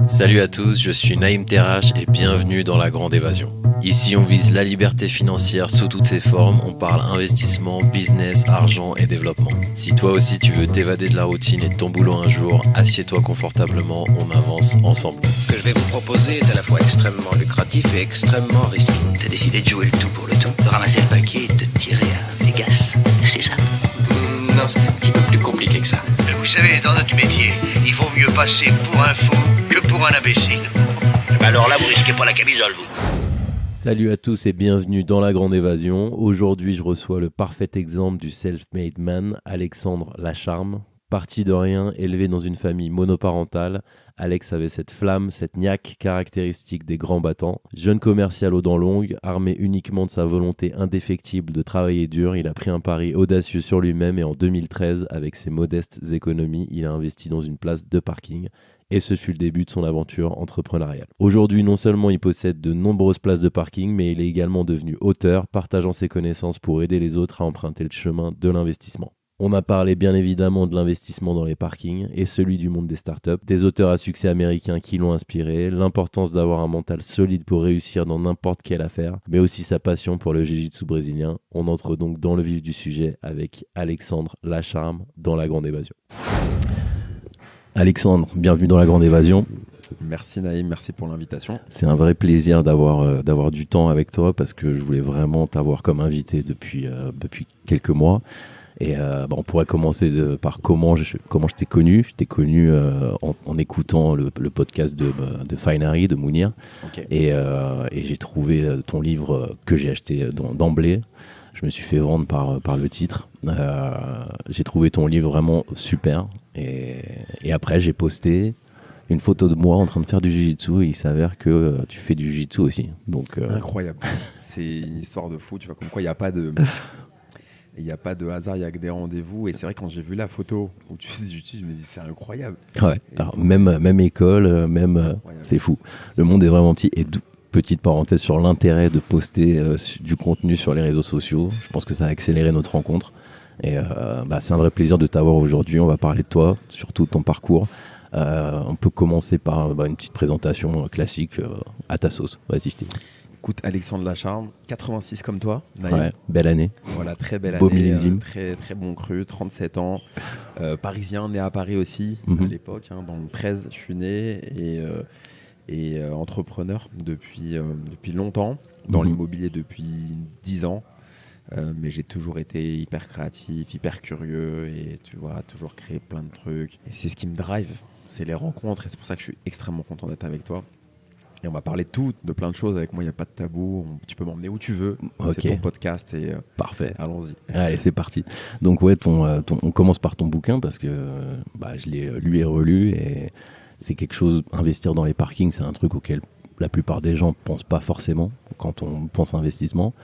Salut à tous, je suis Naïm Terrache et bienvenue dans La Grande Évasion. Ici, on vise la liberté financière sous toutes ses formes, on parle investissement, business, argent et développement. Si toi aussi tu veux t'évader de la routine et de ton boulot un jour, assieds-toi confortablement, on avance ensemble. Ce que je vais vous proposer est à la fois extrêmement lucratif et extrêmement risqué. T'as décidé de jouer le tout pour le tout, de ramasser le paquet et de te tirer à Vegas, c'est ça? Non, c'était un petit peu plus compliqué que ça. Vous savez, dans notre métier, il vaut mieux passer pour un fou que pour un imbécile. Alors là, vous risquez pas la camisole, vous. Salut à tous et bienvenue dans La Grande Évasion. Aujourd'hui, je reçois le parfait exemple du self-made man, Alexandre Lacharme. Parti de rien, élevé dans une famille monoparentale, Alex avait cette flamme, cette niaque caractéristique des grands battants. Jeune commercial aux dents longues, armé uniquement de sa volonté indéfectible de travailler dur, il a pris un pari audacieux sur lui-même et en 2013, avec ses modestes économies, il a investi dans une place de parking. Et ce fut le début de son aventure entrepreneuriale. Aujourd'hui, non seulement il possède de nombreuses places de parking, mais il est également devenu auteur, partageant ses connaissances pour aider les autres à emprunter le chemin de l'investissement. On a parlé bien évidemment de l'investissement dans les parkings et celui du monde des startups, des auteurs à succès américains qui l'ont inspiré, l'importance d'avoir un mental solide pour réussir dans n'importe quelle affaire, mais aussi sa passion pour le jiu-jitsu brésilien. On entre donc dans le vif du sujet avec Alexandre Lacharme dans La Grande Évasion. Alexandre, bienvenue dans La Grande Évasion. Merci Naïm, merci pour l'invitation. C'est un vrai plaisir d'avoir du temps avec toi parce que je voulais vraiment t'avoir comme invité depuis quelques mois. Et on pourrait commencer par comment je t'ai connu. Je t'ai connu en écoutant le podcast de Finery, de Mounir. Okay. Et j'ai trouvé ton livre que j'ai acheté d'emblée. Je me suis fait vendre par le titre. J'ai trouvé ton livre vraiment super. Et après, j'ai posté une photo de moi en train de faire du jiu-jitsu. Et il s'avère que tu fais du jiu-jitsu aussi. Donc, incroyable. C'est une histoire de fou. Tu vois, comme quoi il n'y a pas de... Il n'y a pas de hasard, il n'y a que des rendez-vous. Et c'est vrai, quand j'ai vu la photo où tu fais du jiu-jitsu, je me dis c'est incroyable. Ouais. Alors, même école, c'est fou. Le monde est vraiment petit. Et petite parenthèse sur l'intérêt de poster du contenu sur les réseaux sociaux. Je pense que ça a accéléré notre rencontre. Et c'est un vrai plaisir de t'avoir aujourd'hui. On va parler de toi, surtout de ton parcours. On peut commencer par une petite présentation classique à ta sauce. Vas-y, je t'ai dit. Écoute, Alexandre Lacharme, 86 comme toi. Ouais, belle année. Voilà, très belle Beau année. millésime. Très, très bon cru, 37 ans. Parisien, né à Paris aussi, à l'époque. Dans le 13, je suis né. Et entrepreneur depuis longtemps. Dans l'immobilier depuis 10 ans. Mais j'ai toujours été hyper créatif, hyper curieux. Et tu vois, toujours créé plein de trucs. Et c'est ce qui me drive. C'est les rencontres. Et c'est pour ça que je suis extrêmement content d'être avec toi. Et on va parler de plein de choses. Avec moi, il n'y a pas de tabou. Tu peux m'emmener où tu veux. Okay. C'est ton podcast. Et parfait. Allons-y. Allez, c'est parti. Donc, ouais, on commence par ton bouquin parce que je l'ai lu et relu. Et c'est quelque chose, investir dans les parkings, c'est un truc auquel la plupart des gens ne pensent pas forcément quand on pense investissement.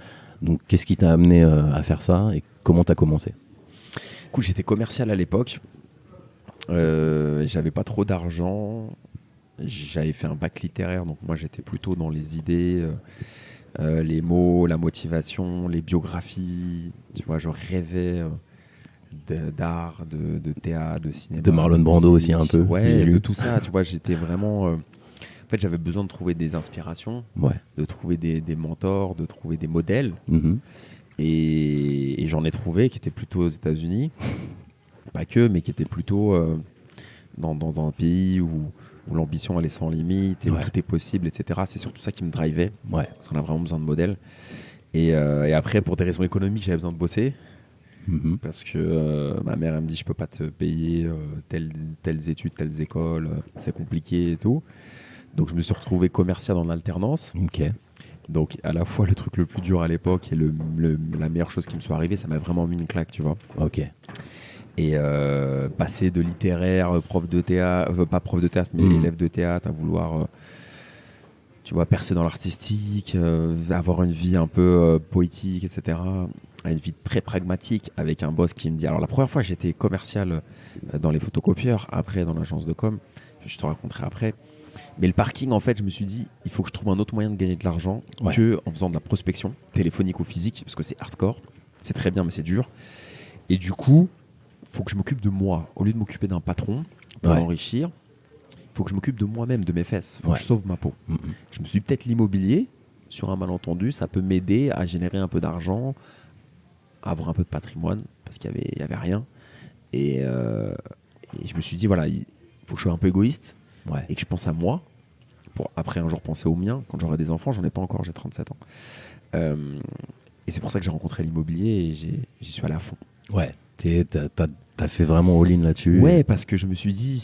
Donc, qu'est-ce qui t'a amené à faire ça et comment tu as commencé ? Écoute, j'étais commercial à l'époque. J'avais pas trop d'argent. J'avais fait un bac littéraire, donc moi j'étais plutôt dans les idées, les mots, la motivation, les biographies. Tu vois, je rêvais d'art, de théâtre, de cinéma. De Marlon Brando aussi un peu. Ouais, de tout ça. Tu vois, j'étais vraiment... En fait, j'avais besoin de trouver des inspirations, de trouver des mentors, de trouver des modèles. Et j'en ai trouvé qui étaient plutôt aux États-Unis. Pas que, mais qui étaient plutôt dans un pays où l'ambition elle est sans limite et où tout est possible, etc. C'est surtout ça qui me drivait, parce qu'on a vraiment besoin de modèles. Et après, pour des raisons économiques, j'avais besoin de bosser, parce que ma mère elle me dit je peux pas te payer telles études, telles écoles, c'est compliqué et tout. Donc je me suis retrouvé commercial en alternance. Okay. Donc à la fois le truc le plus dur à l'époque et la meilleure chose qui me soit arrivée, ça m'a vraiment mis une claque, tu vois. Ok. Et passer de littéraire, prof de théâtre, pas prof de théâtre, mais élève de théâtre, à vouloir, tu vois, percer dans l'artistique, avoir une vie un peu poétique, etc. À une vie très pragmatique, avec un boss qui me dit... Alors la première fois, j'étais commercial dans les photocopieurs, après dans l'agence de com, je te raconterai après. Mais le parking, en fait, je me suis dit, il faut que je trouve un autre moyen de gagner de l'argent que en faisant de la prospection, téléphonique ou physique, parce que c'est hardcore, c'est très bien, mais c'est dur. Et du coup... faut que je m'occupe de moi. Au lieu de m'occuper d'un patron pour l'enrichir, faut que je m'occupe de moi-même, de mes fesses. Faut que je sauve ma peau. Je me suis dit, peut-être l'immobilier, sur un malentendu, ça peut m'aider à générer un peu d'argent, à avoir un peu de patrimoine, parce qu'il y avait rien. Et je me suis dit, voilà, il faut que je sois un peu égoïste et que je pense à moi, pour après un jour penser au mien. Quand j'aurai des enfants, j'en ai pas encore, j'ai 37 ans. Et c'est pour ça que j'ai rencontré l'immobilier et j'y suis allé à fond. Ouais, t'as fait vraiment all-in là-dessus. Ouais, parce que je me suis dit,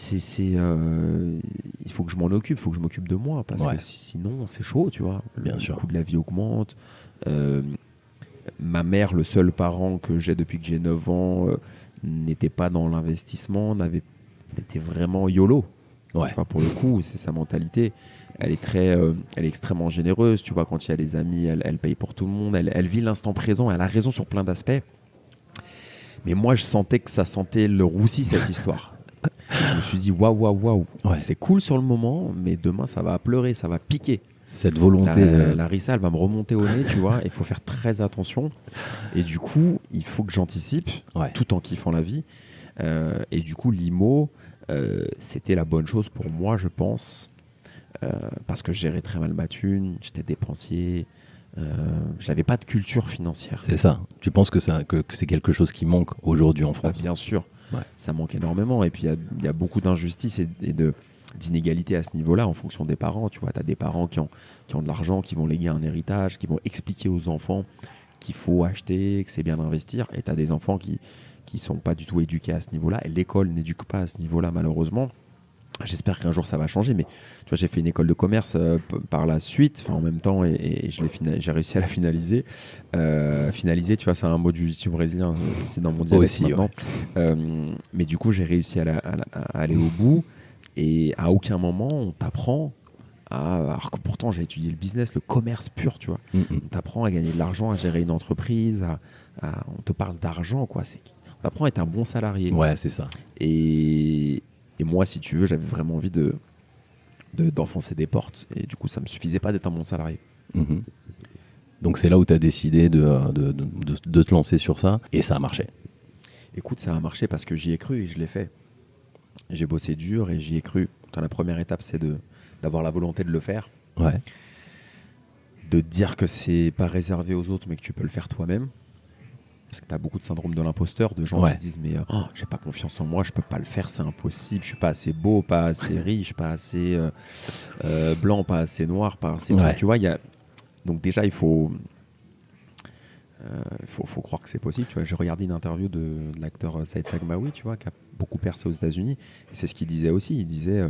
il faut que je m'en occupe, il faut que je m'occupe de moi, parce que sinon c'est chaud, tu vois. Bien sûr. Le coût de la vie augmente. Ma mère, le seul parent que j'ai depuis que j'ai 9 ans, n'était pas dans l'investissement, était vraiment YOLO. Ouais. Tu vois, pour le coup, c'est sa mentalité. Elle est extrêmement généreuse. Tu vois, quand il y a des amis, elle paye pour tout le monde. Elle vit l'instant présent. Elle a raison sur plein d'aspects. Mais moi, je sentais que ça sentait le roussi, cette histoire. Je me suis dit, waouh. Ouais. C'est cool sur le moment, mais demain, ça va pleurer, ça va piquer. Cette volonté. La rissa, elle va me remonter au nez, tu vois. Il faut faire très attention. Et du coup, il faut que j'anticipe, tout en kiffant la vie. Et du coup, l'IMO, c'était la bonne chose pour moi, je pense. Parce que je gérais très mal ma thune, j'étais dépensier. J'avais pas de culture financière. C'est ça. Tu penses que c'est quelque chose qui manque aujourd'hui en France? Bien sûr, ça manque énormément. Et puis il y a beaucoup d'injustices et d'inégalités à ce niveau-là en fonction des parents. Tu vois, tu as des parents qui ont de l'argent, qui vont léguer un héritage, qui vont expliquer aux enfants qu'il faut acheter, que c'est bien d'investir. Et tu as des enfants qui sont pas du tout éduqués à ce niveau-là. Et l'école n'éduque pas à ce niveau-là, malheureusement. J'espère qu'un jour ça va changer, mais tu vois, j'ai fait une école de commerce par la suite, en même temps, et j'ai réussi à la finaliser. Finaliser, tu vois, c'est un mot du brésilien, c'est dans mon dialecte aussi, maintenant. Ouais. Mais du coup, j'ai réussi à aller au bout, et à aucun moment on t'apprend alors que pourtant j'ai étudié le business, le commerce pur, tu vois. On t'apprend à gagner de l'argent, à gérer une entreprise, on te parle d'argent, quoi. On t'apprend à être un bon salarié. Ouais, c'est ça. Et moi, si tu veux, j'avais vraiment envie d'enfoncer des portes. Et du coup, ça ne me suffisait pas d'être un bon salarié. Donc c'est là où tu as décidé de te lancer sur ça. Et ça a marché. Écoute, ça a marché parce que j'y ai cru et je l'ai fait. J'ai bossé dur et j'y ai cru. La première étape, c'est d'avoir la volonté de le faire. Ouais. De te dire que c'est pas réservé aux autres, mais que tu peux le faire toi-même. Parce que tu as beaucoup de syndrome de l'imposteur, de gens qui se disent mais j'ai pas confiance en moi, je peux pas le faire, c'est impossible, je suis pas assez beau, pas assez riche, pas assez blanc, pas assez noir, pas assez... Tu vois, donc déjà il faut croire que c'est possible. Tu vois, j'ai regardé une interview de l'acteur Saïd Taghmaoui, tu vois, qui a beaucoup percé aux États-Unis, et c'est ce qu'il disait aussi. Il disait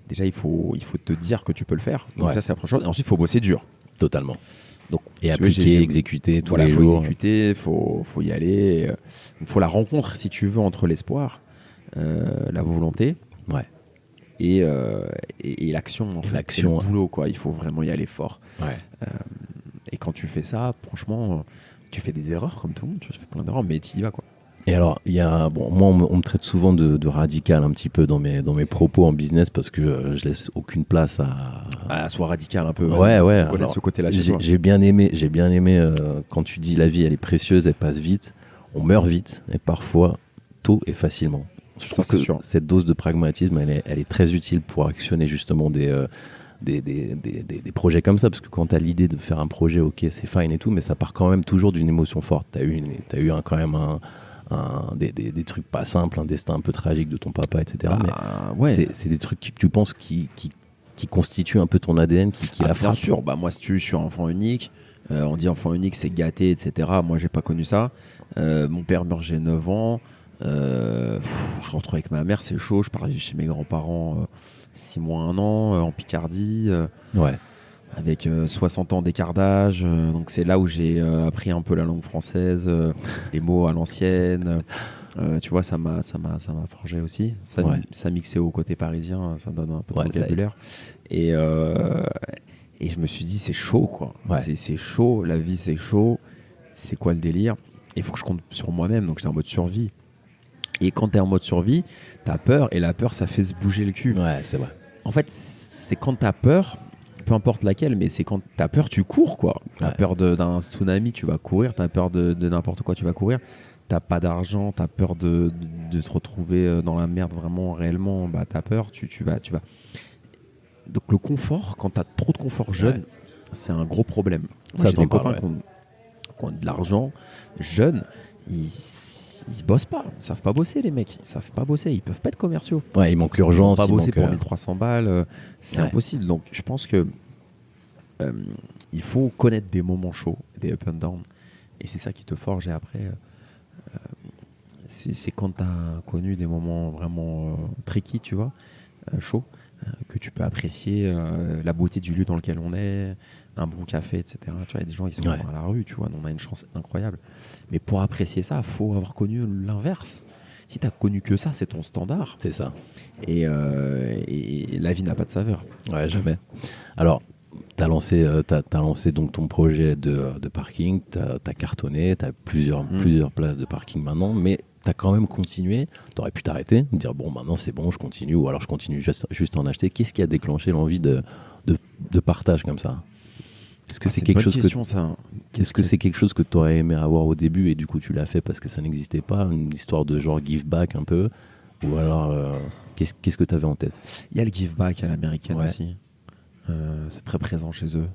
déjà il faut te dire que tu peux le faire. Donc ça c'est la première chose. Et ensuite il faut bosser dur. Totalement. Donc, et appliquer, exécuter tous les jours. Faut exécuter, faut y aller. Il faut la rencontre, si tu veux, entre l'espoir, la volonté et l'action. En fait. L'action, le boulot, quoi. Il faut vraiment y aller fort. Et quand tu fais ça, franchement, tu fais des erreurs comme tout le monde. Tu fais plein d'erreurs, mais tu y vas, quoi. Et alors, moi, on me traite souvent de radical un petit peu dans mes propos en business parce que je laisse aucune place à soit radical un peu. Ouais. Alors, ce côté-là, j'ai bien aimé quand tu dis la vie, elle est précieuse, elle passe vite, on meurt vite et parfois tôt et facilement. Je trouve que cette dose de pragmatisme, elle est très utile pour actionner justement des projets comme ça, parce que quand tu as l'idée de faire un projet, ok, c'est fine et tout, mais ça part quand même toujours d'une émotion forte. Tu as eu quand même des trucs pas simples, un destin un peu tragique de ton papa, etc. Mais c'est des trucs tu penses qui constituent un peu ton ADN, qui la frappe. Bien sûr, moi si je suis enfant unique, on dit enfant unique c'est gâté, etc. Moi j'ai pas connu ça. Mon père meurt, j'ai 9 ans. Je retrouve avec ma mère, c'est chaud. Je pars vivre chez mes grands-parents 6 mois, 1 an, en Picardie. Avec 60 ans d'écart d'âge. Donc c'est là où j'ai appris un peu la langue française, les mots à l'ancienne. Tu vois, ça m'a forgé aussi. Ça mixé au côté parisien, ça donne un peu de vocabulaire. Et je me suis dit, c'est chaud, quoi. C'est chaud, la vie, c'est chaud. C'est quoi le délire? Il faut que je compte sur moi-même. Donc j'étais en mode survie. Et quand tu es en mode survie, tu as peur. Et la peur, ça fait se bouger le cul. Ouais, c'est vrai. En fait, c'est quand tu as peur, peu importe laquelle, mais c'est quand tu as peur, tu cours, quoi. Tu as peur d'un tsunami, tu vas courir. Tu as peur de n'importe quoi, tu vas courir. t'as pas d'argent, t'as peur de te retrouver dans la merde vraiment réellement, bah t'as peur, tu vas. Donc le confort, quand t'as trop de confort jeune, c'est un gros problème. Moi, j'ai des copains qui ont de l'argent jeune, ils bossent pas, ils savent pas bosser les mecs, ils savent pas bosser, ils peuvent pas être commerciaux. Ouais, il manque l'urgence. Ils peuvent pas bosser manque, pour 1300 balles, c'est impossible. Donc je pense que il faut connaître des moments chauds, des up and down, et c'est ça qui te forge. Et après, c'est quand tu as connu des moments vraiment tricky, tu vois, chauds, que tu peux apprécier la beauté du lieu dans lequel on est, un bon café, etc. Tu vois, il y a des gens qui sont dans la rue, tu vois, on a une chance incroyable. Mais pour apprécier ça, il faut avoir connu l'inverse. Si tu as connu que ça, c'est ton standard. C'est ça. Et la vie n'a pas de saveur. Ouais, jamais. Alors, t'as lancé donc ton projet de parking, t'as cartonné, t'as plusieurs places de parking maintenant, mais t'as quand même continué. T'aurais pu t'arrêter, dire bon, maintenant c'est bon, je continue, ou alors je continue juste à en acheter. Qu'est-ce qui a déclenché l'envie de partage comme ça? Est-ce que c'est quelque chose Est-ce que c'est quelque chose que tu aurais aimé avoir au début et du coup tu l'as fait parce que ça n'existait pas, une histoire de genre give back un peu, ou alors qu'est-ce que tu avais en tête? Il y a le give back à l'américaine aussi. C'est très présent chez eux.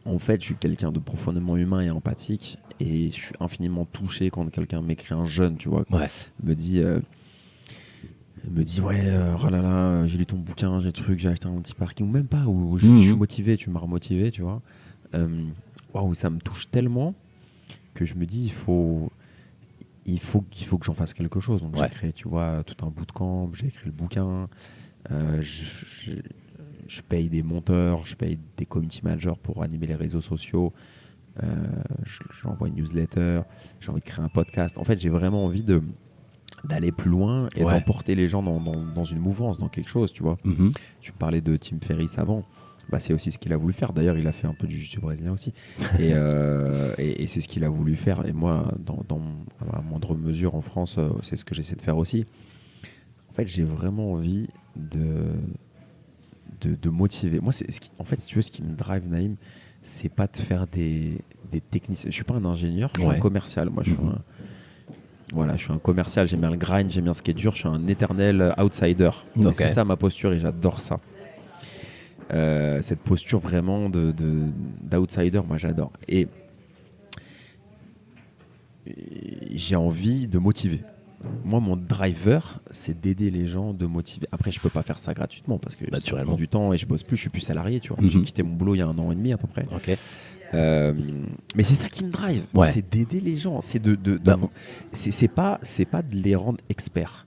En fait, je suis quelqu'un de profondément humain et empathique, et je suis infiniment touché quand quelqu'un m'écrit, un jeune, tu vois, me dit oh là là, j'ai lu ton bouquin, j'ai acheté un petit parking, ou même pas, ou je suis motivé, tu m'as remotivé, tu vois. Waouh, ça me touche tellement que je me dis il faut que j'en fasse quelque chose. Donc j'ai créé, tu vois, tout un bootcamp, j'ai écrit le bouquin, je paye des monteurs, je paye des community managers pour animer les réseaux sociaux, j'envoie une newsletter, j'ai envie de créer un podcast. En fait, j'ai vraiment envie d'aller plus loin et d'emporter les gens dans une mouvance, dans quelque chose, tu vois. Tu parlais de Tim Ferriss avant, bah, c'est aussi ce qu'il a voulu faire. D'ailleurs, il a fait un peu du jiu-jitsu brésilien aussi, et c'est ce qu'il a voulu faire. Et moi, à moindre mesure en France, c'est ce que j'essaie de faire aussi. En fait, j'ai vraiment envie de motiver. Moi, en fait, si tu veux, ce qui me drive, Naïm, c'est pas de faire des techniciens. Je suis pas un ingénieur, je suis un commercial. Moi, je suis un commercial. J'aime bien le grind, j'aime bien ce qui est dur. Je suis un éternel outsider. C'est ça ma posture, et j'adore ça. Cette posture vraiment d'outsider, moi j'adore. Et j'ai envie de motiver. Moi, mon driver, c'est d'aider les gens, de motiver. Après, je peux pas faire ça gratuitement parce que ça prend du temps et je bosse plus, je suis plus salarié, tu vois. J'ai quitté mon boulot il y a 1 an et demi à peu près. Mais c'est ça qui me drive, c'est d'aider les gens, c'est c'est pas de les rendre experts.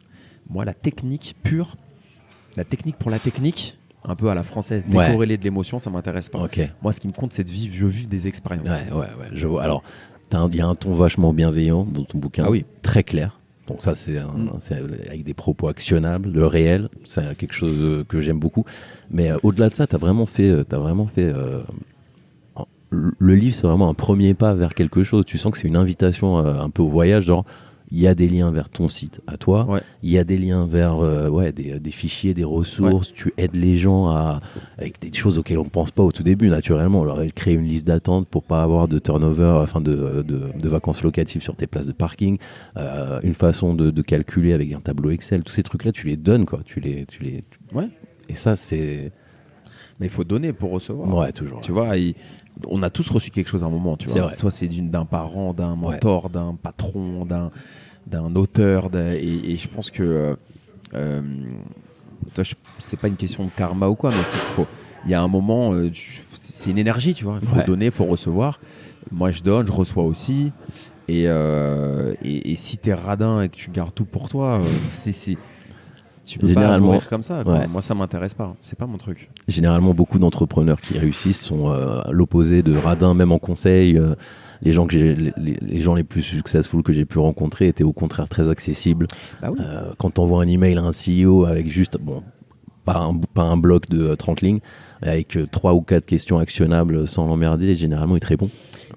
Moi, la technique pure, la technique pour la technique, un peu à la française, décorrélée de l'émotion, ça m'intéresse pas. Moi, ce qui me compte, c'est de vivre des expériences. Je vois. Alors, il y a un ton vachement bienveillant dans ton bouquin, très clair. Donc ça, c'est avec des propos actionnables, le réel, c'est quelque chose que j'aime beaucoup. Mais au-delà de ça, t'as vraiment fait le livre, c'est vraiment un premier pas vers quelque chose. Tu sens que c'est une invitation un peu au voyage, genre il y a des liens vers ton site à toi, il y a des liens vers des fichiers, des ressources, tu aides les gens avec des choses auxquelles on ne pense pas au tout début, naturellement. Alors, créer une liste d'attente pour pas avoir de turnover, de vacances locatives sur tes places de parking, une façon de calculer avec un tableau Excel, tous ces trucs-là, tu les donnes, quoi. Et ça, c'est... Mais il faut donner pour recevoir. Ouais, toujours. Tu vois, on a tous reçu quelque chose à un moment, tu vois. Soit c'est d'un parent, d'un mentor, d'un patron, d'un auteur, et je pense que c'est pas une question de karma ou quoi, mais il y a un moment, c'est une énergie, tu vois. Il faut donner, il faut recevoir. Moi, je donne, je reçois aussi. Et si t'es radin et que tu gardes tout pour toi, tu peux pas mourir comme ça. Moi, ça m'intéresse pas. C'est pas mon truc. Généralement, beaucoup d'entrepreneurs qui réussissent sont l'opposé de radin, même en conseil. Les gens les plus successful que j'ai pu rencontrer étaient au contraire très accessibles. Quand tu envoies un email à un CEO avec juste, pas un bloc de 30 lignes, avec 3 ou 4 questions actionnables sans l'emmerder, généralement il te répond.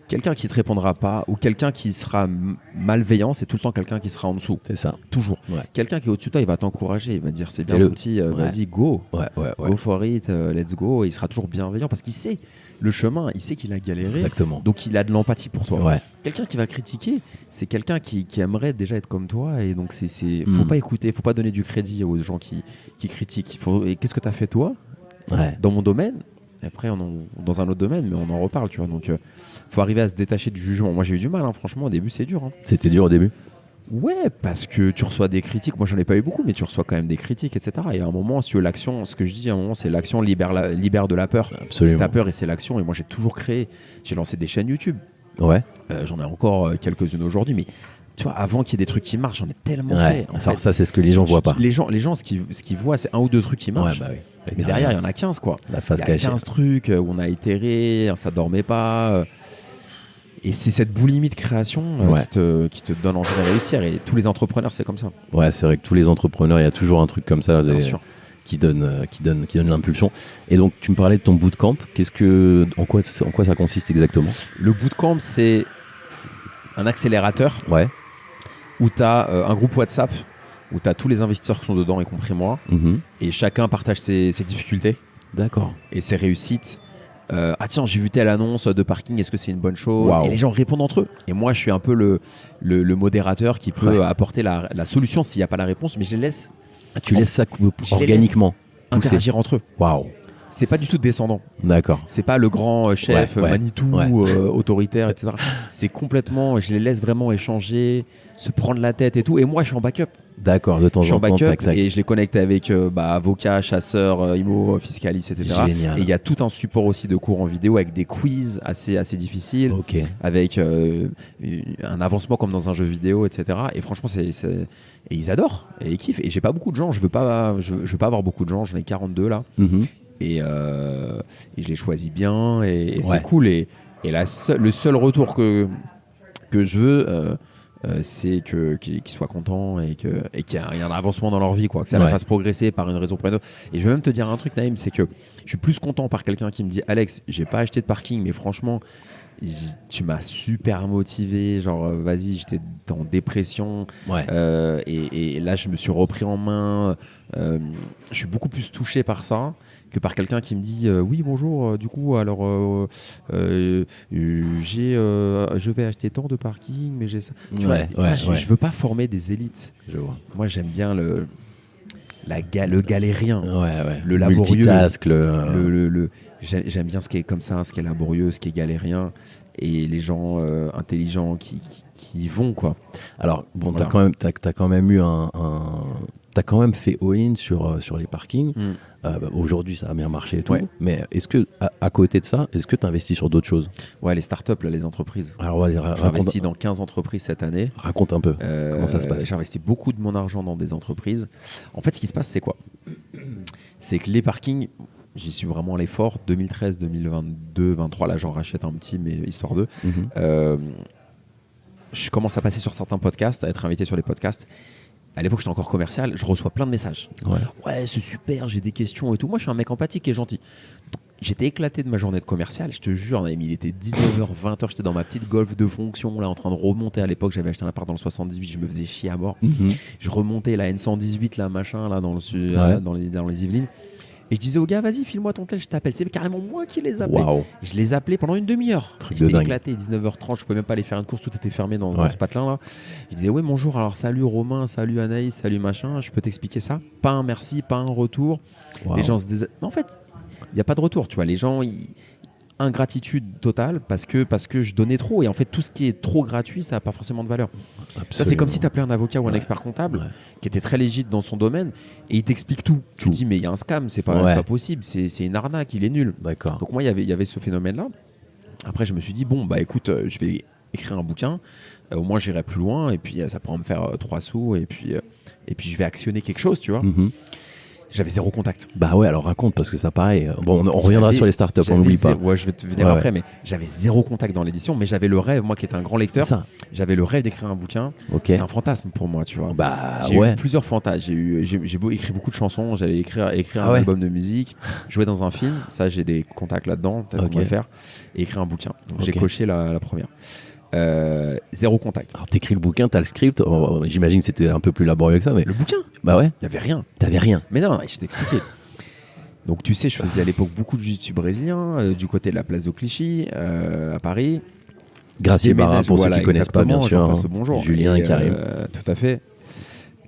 quelqu'un qui te répondra pas ou quelqu'un qui sera malveillant, c'est tout le temps quelqu'un qui sera en dessous. C'est ça. Toujours. Ouais. Quelqu'un qui est au-dessus de toi, il va t'encourager, il va te dire c'est bien Fais-le. mon petit, Ouais. vas-y, go. Ouais. Go for it, let's go. Et il sera toujours bienveillant parce qu'il sait le chemin, il sait qu'il a galéré. Exactement. Donc il a de l'empathie pour toi. Ouais. Quelqu'un qui va critiquer, c'est quelqu'un qui aimerait déjà être comme toi. Et donc faut pas écouter, faut pas donner du crédit aux gens qui critiquent. Et qu'est-ce que tu as fait toi Ouais. dans mon domaine? Et après, dans un autre domaine, mais on en reparle, tu vois. Donc, faut arriver à se détacher du jugement. Moi, j'ai eu du mal, hein, franchement, au début, c'est dur. Hein. C'était dur au début. Ouais, parce que tu reçois des critiques. Moi, j'en ai pas eu beaucoup, mais tu reçois quand même des critiques, etc. Et à un moment, si l'action, ce que je dis, à un moment, c'est l'action libère de la peur. Absolument. Ta peur et c'est l'action. Et moi, j'ai toujours j'ai lancé des chaînes YouTube. Ouais. J'en ai encore quelques-unes aujourd'hui, mais tu vois, avant qu'il y ait des trucs qui marchent, j'en ai tellement Ouais. fait. En Alors, fait, ça, c'est ce que les gens voient pas. Les gens, ce qu'ils voient, c'est un ou deux trucs qui marchent. Ouais, bah oui. Mais derrière, il y en a 15, quoi. la face Il y a cachée. 15 trucs où on a itéré, ça dormait pas. Et c'est cette boulimie de création Ouais. qui te donne envie de réussir. Et tous les entrepreneurs, c'est comme ça. Ouais, c'est vrai que tous les entrepreneurs, il y a toujours un truc comme ça Bien sûr. qui donne l'impulsion. Et donc, tu me parlais de ton bootcamp. En quoi ça consiste exactement? Le bootcamp, c'est un accélérateur Ouais. où tu as un groupe WhatsApp où tu as tous les investisseurs qui sont dedans, y compris moi. Mhm. Et chacun partage ses difficultés D'accord. et ses réussites. Ah tiens, j'ai vu telle annonce de parking, est-ce que c'est une bonne chose? Waouh. Et les gens répondent entre eux. Et moi, je suis un peu le modérateur qui peut Ouais. apporter la solution s'il n'y a pas la réponse, mais je les laisse Ah, tu laisses ça Je les organiquement pousser. interagir entre eux. Waouh. C'est pas du tout descendant. D'accord. C'est pas le grand chef Ouais. Manitou, Ouais. autoritaire, etc. C'est complètement, je les laisse vraiment échanger, se prendre la tête et tout. Et moi, je suis en backup. D'accord, de temps Je suis en en temps, backup tac, tac. et je les connecte avec avocats, chasseurs, IMO, fiscalistes, etc. Génial. Et il y a tout un support aussi de cours en vidéo avec des quiz assez difficiles, Ok. avec un avancement comme dans un jeu vidéo, etc. Et franchement, et ils adorent et ils kiffent. Et j'ai pas beaucoup de gens, je veux pas avoir beaucoup de gens, j'en ai 42 là. Mhm. Et je les choisis bien et Ouais. c'est cool. Et le seul retour que je veux, c'est qu'ils soient contents et qu'il y ait un avancement dans leur vie, quoi, que ça la Ouais. fasse progresser par une raison ou par une autre. Et je vais même te dire un truc, Naïm, c'est que je suis plus content par quelqu'un qui me dit Alex, j'ai pas acheté de parking, mais franchement, tu m'as super motivé. Genre, vas-y, j'étais en dépression. Ouais. Et là, je me suis repris en main. Je suis beaucoup plus touché par ça que par quelqu'un qui me dit oui bonjour du coup alors je vais acheter tant de parking mais j'ai ça. Tu Ouais, vois, moi, ouais. je veux pas former des élites. Je vois. Moi j'aime bien le galérien, Ouais. le laborieux, Multitask, j'aime bien ce qui est comme ça, ce qui est laborieux, ce qui est galérien et les gens intelligents qui y vont, quoi. Alors, bon, Voilà. t'as quand même eu t'as quand même fait all-in sur les parkings. Aujourd'hui, ça a bien marché et tout. Ouais. Mais est-ce que, à côté de ça, est-ce que tu investis sur d'autres choses? Ouais, les startups, là, les entreprises. Alors, vas-y, J'ai investi dans 15 entreprises cette année. raconte un peu comment ça se passe. J'ai investi beaucoup de mon argent dans des entreprises. En fait, ce qui se passe, c'est quoi? C'est que les parkings, j'y suis vraiment allé fort. 2013, 2022, 2023, là, j'en rachète un petit, mais histoire d'eux. Mhm. Je commence à passer sur certains podcasts, à être invité sur les podcasts. À l'époque, j'étais encore commercial. Je reçois plein de messages. Ouais, c'est super, j'ai des questions et tout. Moi, je suis un mec empathique et gentil. Donc, j'étais éclaté de ma journée de commercial. Je te jure, il était 19h, 20h. J'étais dans ma petite Golf de fonction, là, en train de remonter. À l'époque, j'avais acheté un appart dans le 78. Je me faisais chier à mort. Mhm. Je remontais la N118, là, machin, là, dans les Yvelines. Et je disais au gars, vas-y, file-moi ton tel, je t'appelle. C'est carrément moi qui les appelais. Waouh. Je les appelais pendant une demi-heure. Truc de J'étais dingue. éclaté, 19h30, je pouvais même pas aller faire une course, tout était fermé dans Ouais. ce patelin-là. Je disais, ouais, bonjour, alors salut Romain, salut Anaïs, salut machin, je peux t'expliquer ça? Pas un merci, pas un retour. Waouh. Les gens se disent, en fait, il n'y a pas de retour, tu vois. Les gens, ingratitude totale parce que je donnais trop. Et en fait, tout ce qui est trop gratuit, ça n'a pas forcément de valeur. Ça, c'est comme si tu appelais un avocat ou un expert comptable qui était très légitime dans son domaine et il t'explique tout. Tu te dis, mais il y a un scam, c'est pas possible, c'est une arnaque, il est nul. D'accord. Donc moi, il y avait ce phénomène-là. Après, je me suis dit, bon, bah écoute, je vais écrire un bouquin, au moins j'irai plus loin et puis ça pourra me faire 3 sous et puis je vais actionner quelque chose, tu vois. Mhm. J'avais zéro contact. Bah ouais, alors raconte, parce que ça pareil. Bon, on reviendra sur les startups, on n'oublie pas. Ouais, je vais te venir après, mais j'avais zéro contact dans l'édition, mais j'avais le rêve, moi qui étais un grand lecteur, j'avais le rêve d'écrire un bouquin. C'est un fantasme pour moi, tu vois. Bah j'ai eu plusieurs fantasmes. J'ai écrit beaucoup de chansons, j'allais écrire un album de musique, jouer dans un film, ça j'ai des contacts là-dedans, peut-être qu'on va le faire, et écrire un bouquin. Donc j'ai coché la première. Zéro contact. Alors t'écris le bouquin, t'as le script, j'imagine que c'était un peu plus laborieux que ça, mais... Le bouquin? Bah ouais. Il y avait rien. T'avais rien. Mais non, je t'ai expliqué. Donc tu sais, je faisais à l'époque beaucoup de jiu-jitsu brésilien, du côté de la place de Clichy, à Paris. Gracie Barra, pour ceux qui ne connaissent pas, bien sûr. Bonjour. Julien et Karim. Tout à fait.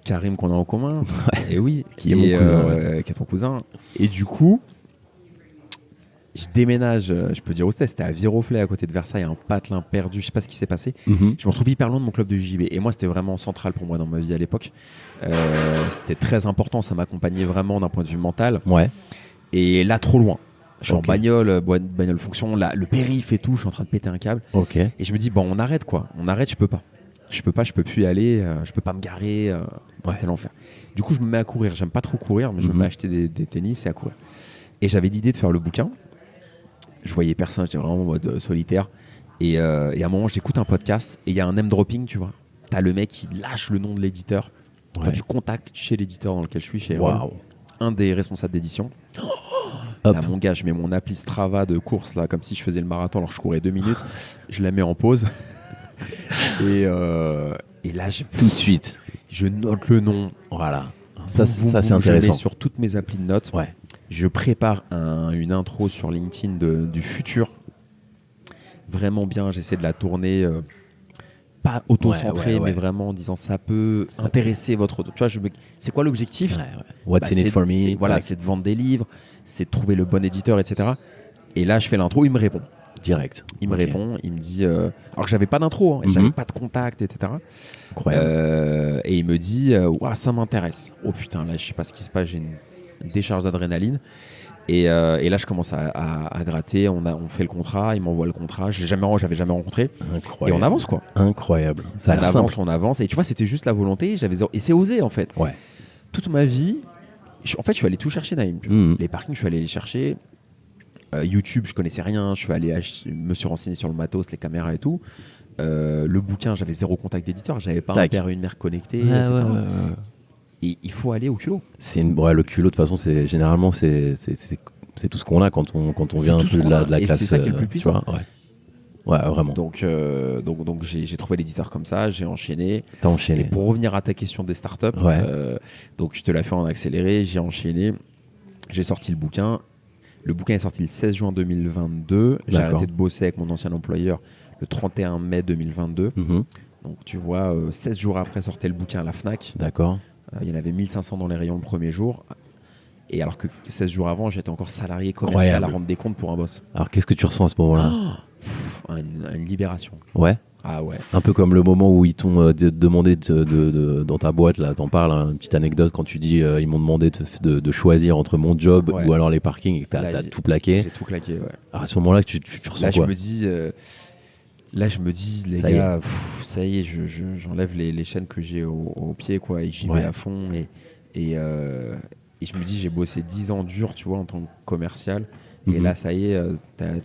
Karim qu'on a en commun. Et oui. Qui est mon cousin. Qui est ton cousin. Et du coup... Je déménage, je peux dire où c'était à Viroflay, à côté de Versailles, un patelin perdu, je sais pas ce qui s'est passé. Je me retrouve hyper loin de mon club de JB. Et moi, c'était vraiment central pour moi dans ma vie à l'époque. C'était très important, ça m'accompagnait vraiment d'un point de vue mental. Ouais. Et là, trop loin. Je suis en bagnole, bagnole fonction, là, le périph' et tout, je suis en train de péter un câble. Et je me dis, bon, on arrête quoi. On arrête, je peux pas, je peux plus y aller, je peux pas me garer. C'était l'enfer. Du coup, je me mets à courir. J'aime pas trop courir, mais je me mets à acheter des tennis et à courir. Et j'avais l'idée de faire le bouquin. Je voyais personne, j'étais vraiment en mode solitaire. Et à un moment, j'écoute un podcast et il y a un name dropping, tu vois. T'as le mec qui lâche le nom de l'éditeur. T'as du contact chez l'éditeur dans lequel je suis, chez un des responsables d'édition. Là, mon gars, je mets mon appli Strava de course, là, comme si je faisais le marathon alors que je courais 2 minutes. Je la mets en pause. et là, tout de suite, je note le nom. Voilà. Ça c'est intéressant. Je mets sur toutes mes applis de notes. Je prépare une intro sur LinkedIn du futur. Vraiment bien, j'essaie de la tourner, pas auto-centrée, mais vraiment en disant ça peut intéresser votre... Tu vois, c'est quoi l'objectif? What's in it for me? Voilà, c'est de vendre des livres, c'est de trouver le bon éditeur, etc. Et là, je fais l'intro, il me répond. Direct. Il me répond, il me dit... alors que j'avais pas d'intro, j'avais pas de contact, etc. Incroyable. Et il me dit, ça m'intéresse. Oh putain, là, je sais pas ce qui se passe, j'ai une décharge d'adrénaline. Et là, je commence à gratter. On fait le contrat. Il m'envoie le contrat. J'avais jamais rencontré. Incroyable. Et on avance, quoi. Incroyable. Ça a l'air simple. On avance. Et tu vois, c'était juste la volonté. Et c'est osé, en fait. Toute ma vie, en fait, je suis allé tout chercher, Naïm. Les parkings, je suis allé les chercher. YouTube, je connaissais rien. Je me suis renseigné sur le matos, les caméras et tout. Le bouquin, j'avais zéro contact d'éditeur. J'avais pas un père et une mère connectés, etc. Et il faut aller au culot. Le culot, de toute façon, généralement, c'est tout ce qu'on a quand on vient un peu de la classe. Et c'est ça qui est le plus puissant. Ouais, vraiment. Donc j'ai trouvé l'éditeur comme ça, j'ai enchaîné. T'as enchaîné. Et pour revenir à ta question des startups, donc je te l'ai fait en accéléré, j'ai enchaîné, j'ai sorti le bouquin. Le bouquin est sorti le 16 juin 2022. J'ai arrêté de bosser avec mon ancien employeur le 31 mai 2022. Donc tu vois, 16 jours après sortait le bouquin à la Fnac. D'accord. Il y en avait 1500 dans les rayons le premier jour. Et alors que 16 jours avant, j'étais encore salarié commercial à rendre des comptes pour un boss. Alors qu'est-ce que tu ressens à ce moment-là? Une libération. Ouais. Ah ouais. Un peu comme le moment où ils t'ont demandé dans ta boîte, là, t'en parles, une petite anecdote quand tu dis ils m'ont demandé de choisir entre mon job ou alors les parkings et que t'as tout plaqué. J'ai tout claqué, ouais. Alors à ce moment-là, tu ressens là, quoi? Je me dis, les gars, ça y est, j'enlève les chaînes que j'ai au pied, quoi, et j'y vais à fond. Et je me dis, j'ai bossé 10 ans dur, tu vois, en tant que commercial. Et là, ça y est,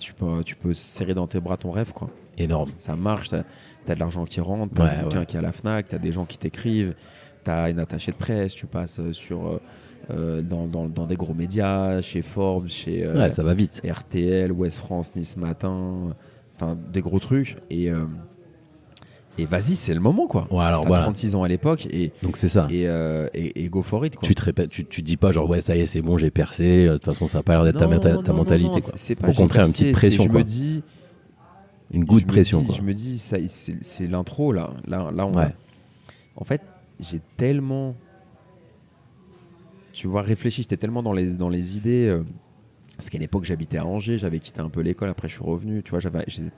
tu peux serrer dans tes bras ton rêve, quoi. Énorme. Ça marche, t'as de l'argent qui rentre, t'as un bouquin qui est à la Fnac, t'as des gens qui t'écrivent, t'as une attachée de presse, tu passes dans des gros médias, chez Forbes, chez ça va vite. RTL, Ouest France, Nice Matin, enfin des gros trucs. Et vas-y, c'est le moment, quoi. T'as 36 ans à l'époque donc c'est ça. Et go for it, quoi. Tu te répètes, tu dis pas genre ça y est, c'est bon, j'ai percé. De toute façon, ça a pas l'air d'être ta mentalité, quoi. C'est pas, au contraire, une petite pression, quoi. Je me dis, une goutte de pression, quoi. Je me dis, c'est l'intro, là. En fait, j'ai tellement, tu vois, réfléchi. J'étais tellement dans les idées. Parce qu'à l'époque, j'habitais à Angers, j'avais quitté un peu l'école, après je suis revenu, tu vois,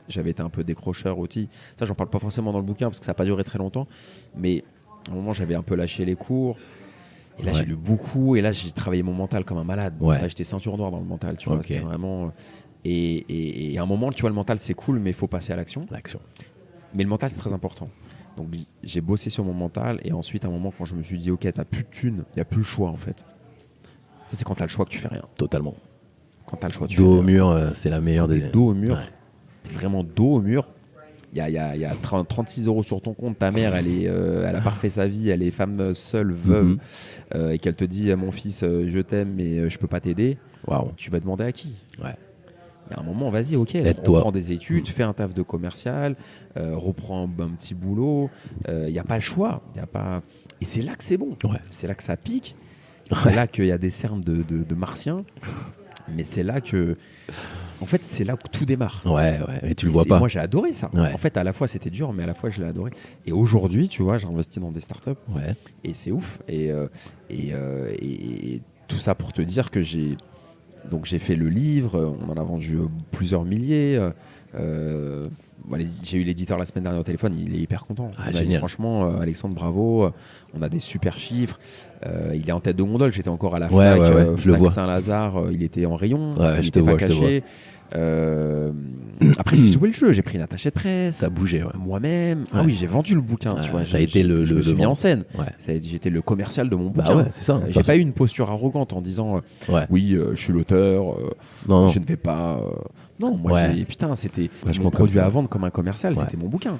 j'avais été un peu décrocheur aussi. Ça, j'en parle pas forcément dans le bouquin parce que ça n'a pas duré très longtemps, mais à un moment, j'avais un peu lâché les cours. Et là, j'ai lu beaucoup, et là, j'ai travaillé mon mental comme un malade. Là, j'étais ceinture noire dans le mental, tu vois, c'était vraiment... Et à un moment, tu vois, le mental, c'est cool, mais il faut passer à l'action. Mais le mental, c'est très important. Donc, j'ai bossé sur mon mental, et ensuite, à un moment, quand je me suis dit, ok, t'as plus de thunes, il n'y a plus le choix, en fait. Ça, c'est quand t'as le choix que tu fais rien. Totalement. Quand t'as le choix, tu Dos fais au rien. mur, c'est la meilleure T'es des. dos au mur. Ouais. T'es vraiment dos au mur. Il y a 36 € sur ton compte. Ta mère, elle a pas refait sa vie. Elle est femme seule, veuve. Et qu'elle te dit, mon fils, je t'aime, mais je peux pas t'aider. Waouh. Tu vas demander à qui? Ouais. Il y a un moment, vas-y, ok, Aide-toi. reprends des études, fais un taf de commercial, reprends un petit boulot. Il n'y a pas le choix. Y a pas... Et c'est là que c'est bon. Ouais. C'est là que ça pique. C'est là qu'il y a des cernes de martiens. Mais c'est là que... En fait, c'est là où tout démarre. Ouais, et tu le Et vois pas. Moi, j'ai adoré ça. Ouais. En fait, à la fois, c'était dur, mais à la fois, je l'ai adoré. Et aujourd'hui, tu vois, j'ai investi dans des startups. Ouais. Et c'est ouf. Et tout ça pour te dire que j'ai fait le livre, on en a vendu plusieurs milliers. J'ai eu l'éditeur la semaine dernière au téléphone, il est hyper content. Ah, Il m'a dit, génial. franchement, Alexandre, bravo, on a des super chiffres. Il est en tête de gondole, j'étais encore à la Ouais, FNAC, ouais, je le FNAC vois. Saint-Lazare, il était en rayon, Ouais, il je te n'était pas vois, je te caché. Après, j'ai joué le jeu, j'ai pris une attachée de presse. Ça a bougé, ouais. Moi-même. Ah Ouais. oui, j'ai vendu le bouquin. Tu vois, t'as été le je me suis mis vendre. en scène. Ouais. J'étais le commercial de mon Bah bouquin. ouais, c'est ça. de toute J'ai façon. pas eu une posture arrogante en disant Ouais. oui, je suis l'auteur, Non. je ne vais pas. Non, moi, Ouais. putain, c'était Vachement mon comme produit ça. à vendre comme un commercial, Ouais. c'était mon bouquin.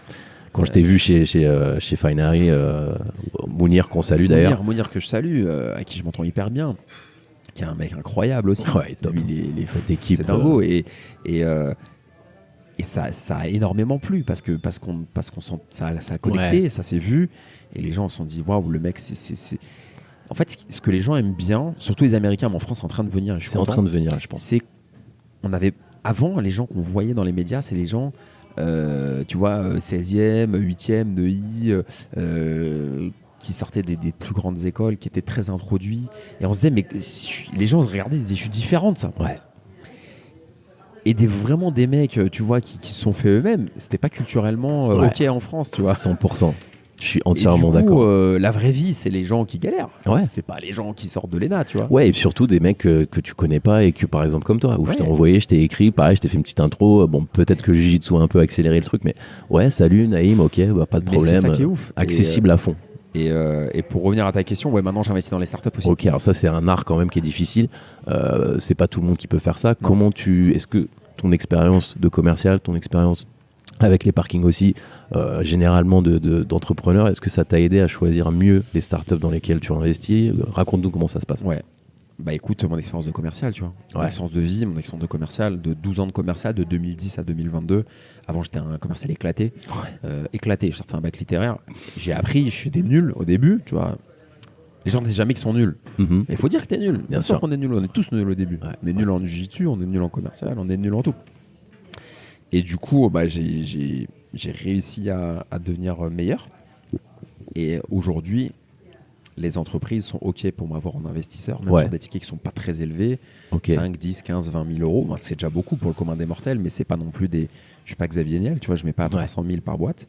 Quand je t'ai vu chez Fine Harry, Mounir, qu'on salue d'ailleurs. Mounir que je salue, à qui je m'entends hyper bien, qui est un mec incroyable aussi. Ouais, top. Lui, Cette équipe. c'est dingo. Et ça a énormément plu parce qu'on ça a connecté, ça s'est vu. Et les gens se sont dit, waouh, le mec, c'est. En fait, ce que les gens aiment bien, surtout les Américains, mais en France, c'est en train de venir. C'est en train de venir, je pense. C'est on avait avant les gens qu'on voyait dans les médias, c'est les gens, tu vois, 16e, 8e de I, qui sortaient des plus grandes écoles, qui étaient très introduits. Et on se disait, mais les gens se regardaient, ils disaient, je suis différent de ça. Ouais. Et vraiment des mecs, tu vois, qui se sont fait eux-mêmes. C'était pas culturellement Ouais. ok en France, tu vois. 100%. Je suis Et entièrement du coup, d'accord. la vraie vie, c'est les gens qui galèrent. Ouais. C'est pas les gens qui sortent de l'ENA, tu vois. Ouais, et surtout des mecs que tu connais pas et que, par exemple, comme toi, où je t'ai Ouais. envoyé, je t'ai écrit, pareil, je t'ai fait une petite intro. Bon, peut-être que Jujitsu a un peu accéléré le truc, mais ouais, salut Naïm, ok, bah, pas de Mais c'est problème. ça qui est ouf. Accessible à fond. Et pour revenir à ta question, ouais, maintenant j'investis dans les startups aussi. Ok, alors ça, c'est un art quand même qui est difficile. C'est pas tout le monde qui peut faire ça. Non. Est-ce que ton expérience de commercial, ton expérience avec les parkings aussi, généralement d'entrepreneur, est-ce que ça t'a aidé à choisir mieux les startups dans lesquelles tu investis? Raconte-nous comment ça se passe. Ouais. Bah écoute, mon expérience de commercial, tu vois. Mon Ouais. expérience de vie, mon expérience de commercial, de 12 ans de commercial, de 2010 à 2022. Avant, j'étais un commercial éclaté. Éclaté, je sortais un bac littéraire. J'ai appris, je suis des nuls au début, tu vois. Les gens disent jamais qu'ils sont nuls. Mhm. Mais il faut dire que t'es nul. Bien sûr. qu'on est nuls, on est tous nuls au début. Ouais. On est nuls en jiu-jitsu, on est nuls en commercial, on est nuls en tout. Et du coup, bah, j'ai réussi à devenir meilleur. Et aujourd'hui, les entreprises sont OK pour m'avoir en investisseur, même Ouais. sur des tickets qui ne sont pas très élevés. Ok. 5, 10, 15, 20 000 euros. Moi, c'est déjà beaucoup pour le commun des mortels, mais c'est pas non plus des. Je ne suis pas Xavier Niel, tu vois, je ne mets pas 300 000 par boîte.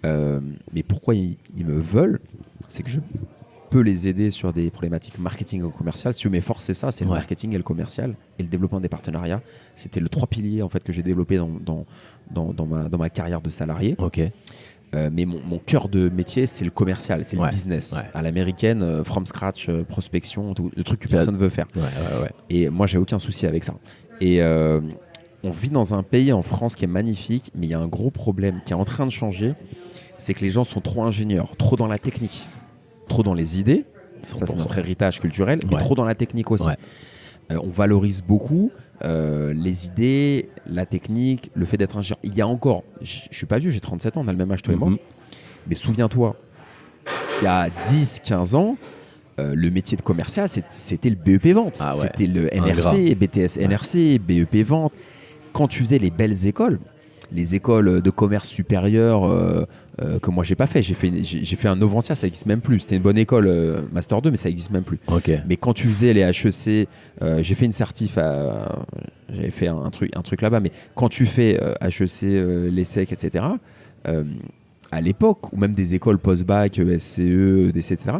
Mais pourquoi ils me veulent, c'est que je peux les aider sur des problématiques marketing et commercial. Si mes forces, c'est ça, c'est le Ouais. marketing et le commercial et le développement des partenariats. C'était les 3 piliers en fait, que j'ai développés dans ma carrière de salarié. Ok. Mais mon cœur de métier, c'est le commercial, c'est Ouais, le business. ouais. À l'américaine, from scratch, prospection, tout, le truc que personne ne veut faire. Ouais. Et moi, j'ai aucun souci avec ça. Et on vit dans un pays en France qui est magnifique, mais il y a un gros problème qui est en train de changer. C'est que les gens sont trop ingénieurs, trop dans la technique, trop dans les idées. Ça, c'est 100%. notre héritage culturel, mais Ouais. trop dans la technique aussi. Ouais. On valorise beaucoup les idées, la technique, le fait d'être ingénieur. Il y a encore, je suis pas vieux, j'ai 37 ans, on a le même âge toi et moi, Mhm. mais souviens-toi, il y a 10, 15 ans, le métier de commercial, c'était le BEP vente. Ah ouais. C'était le Ingrat. NRC, BTS NRC, BEP vente. Quand tu faisais les belles écoles, les écoles de commerce supérieur que moi j'ai pas fait, j'ai fait un Novantia, ça existe même plus. C'était une bonne école, Master 2, mais ça existe même plus. Ok. Mais quand tu faisais les HEC, j'ai fait une certif, j'avais fait un truc là-bas, mais quand tu fais HEC, l'ESSEC, etc., à l'époque, ou même des écoles post-bac, SCE, EDC, etc.,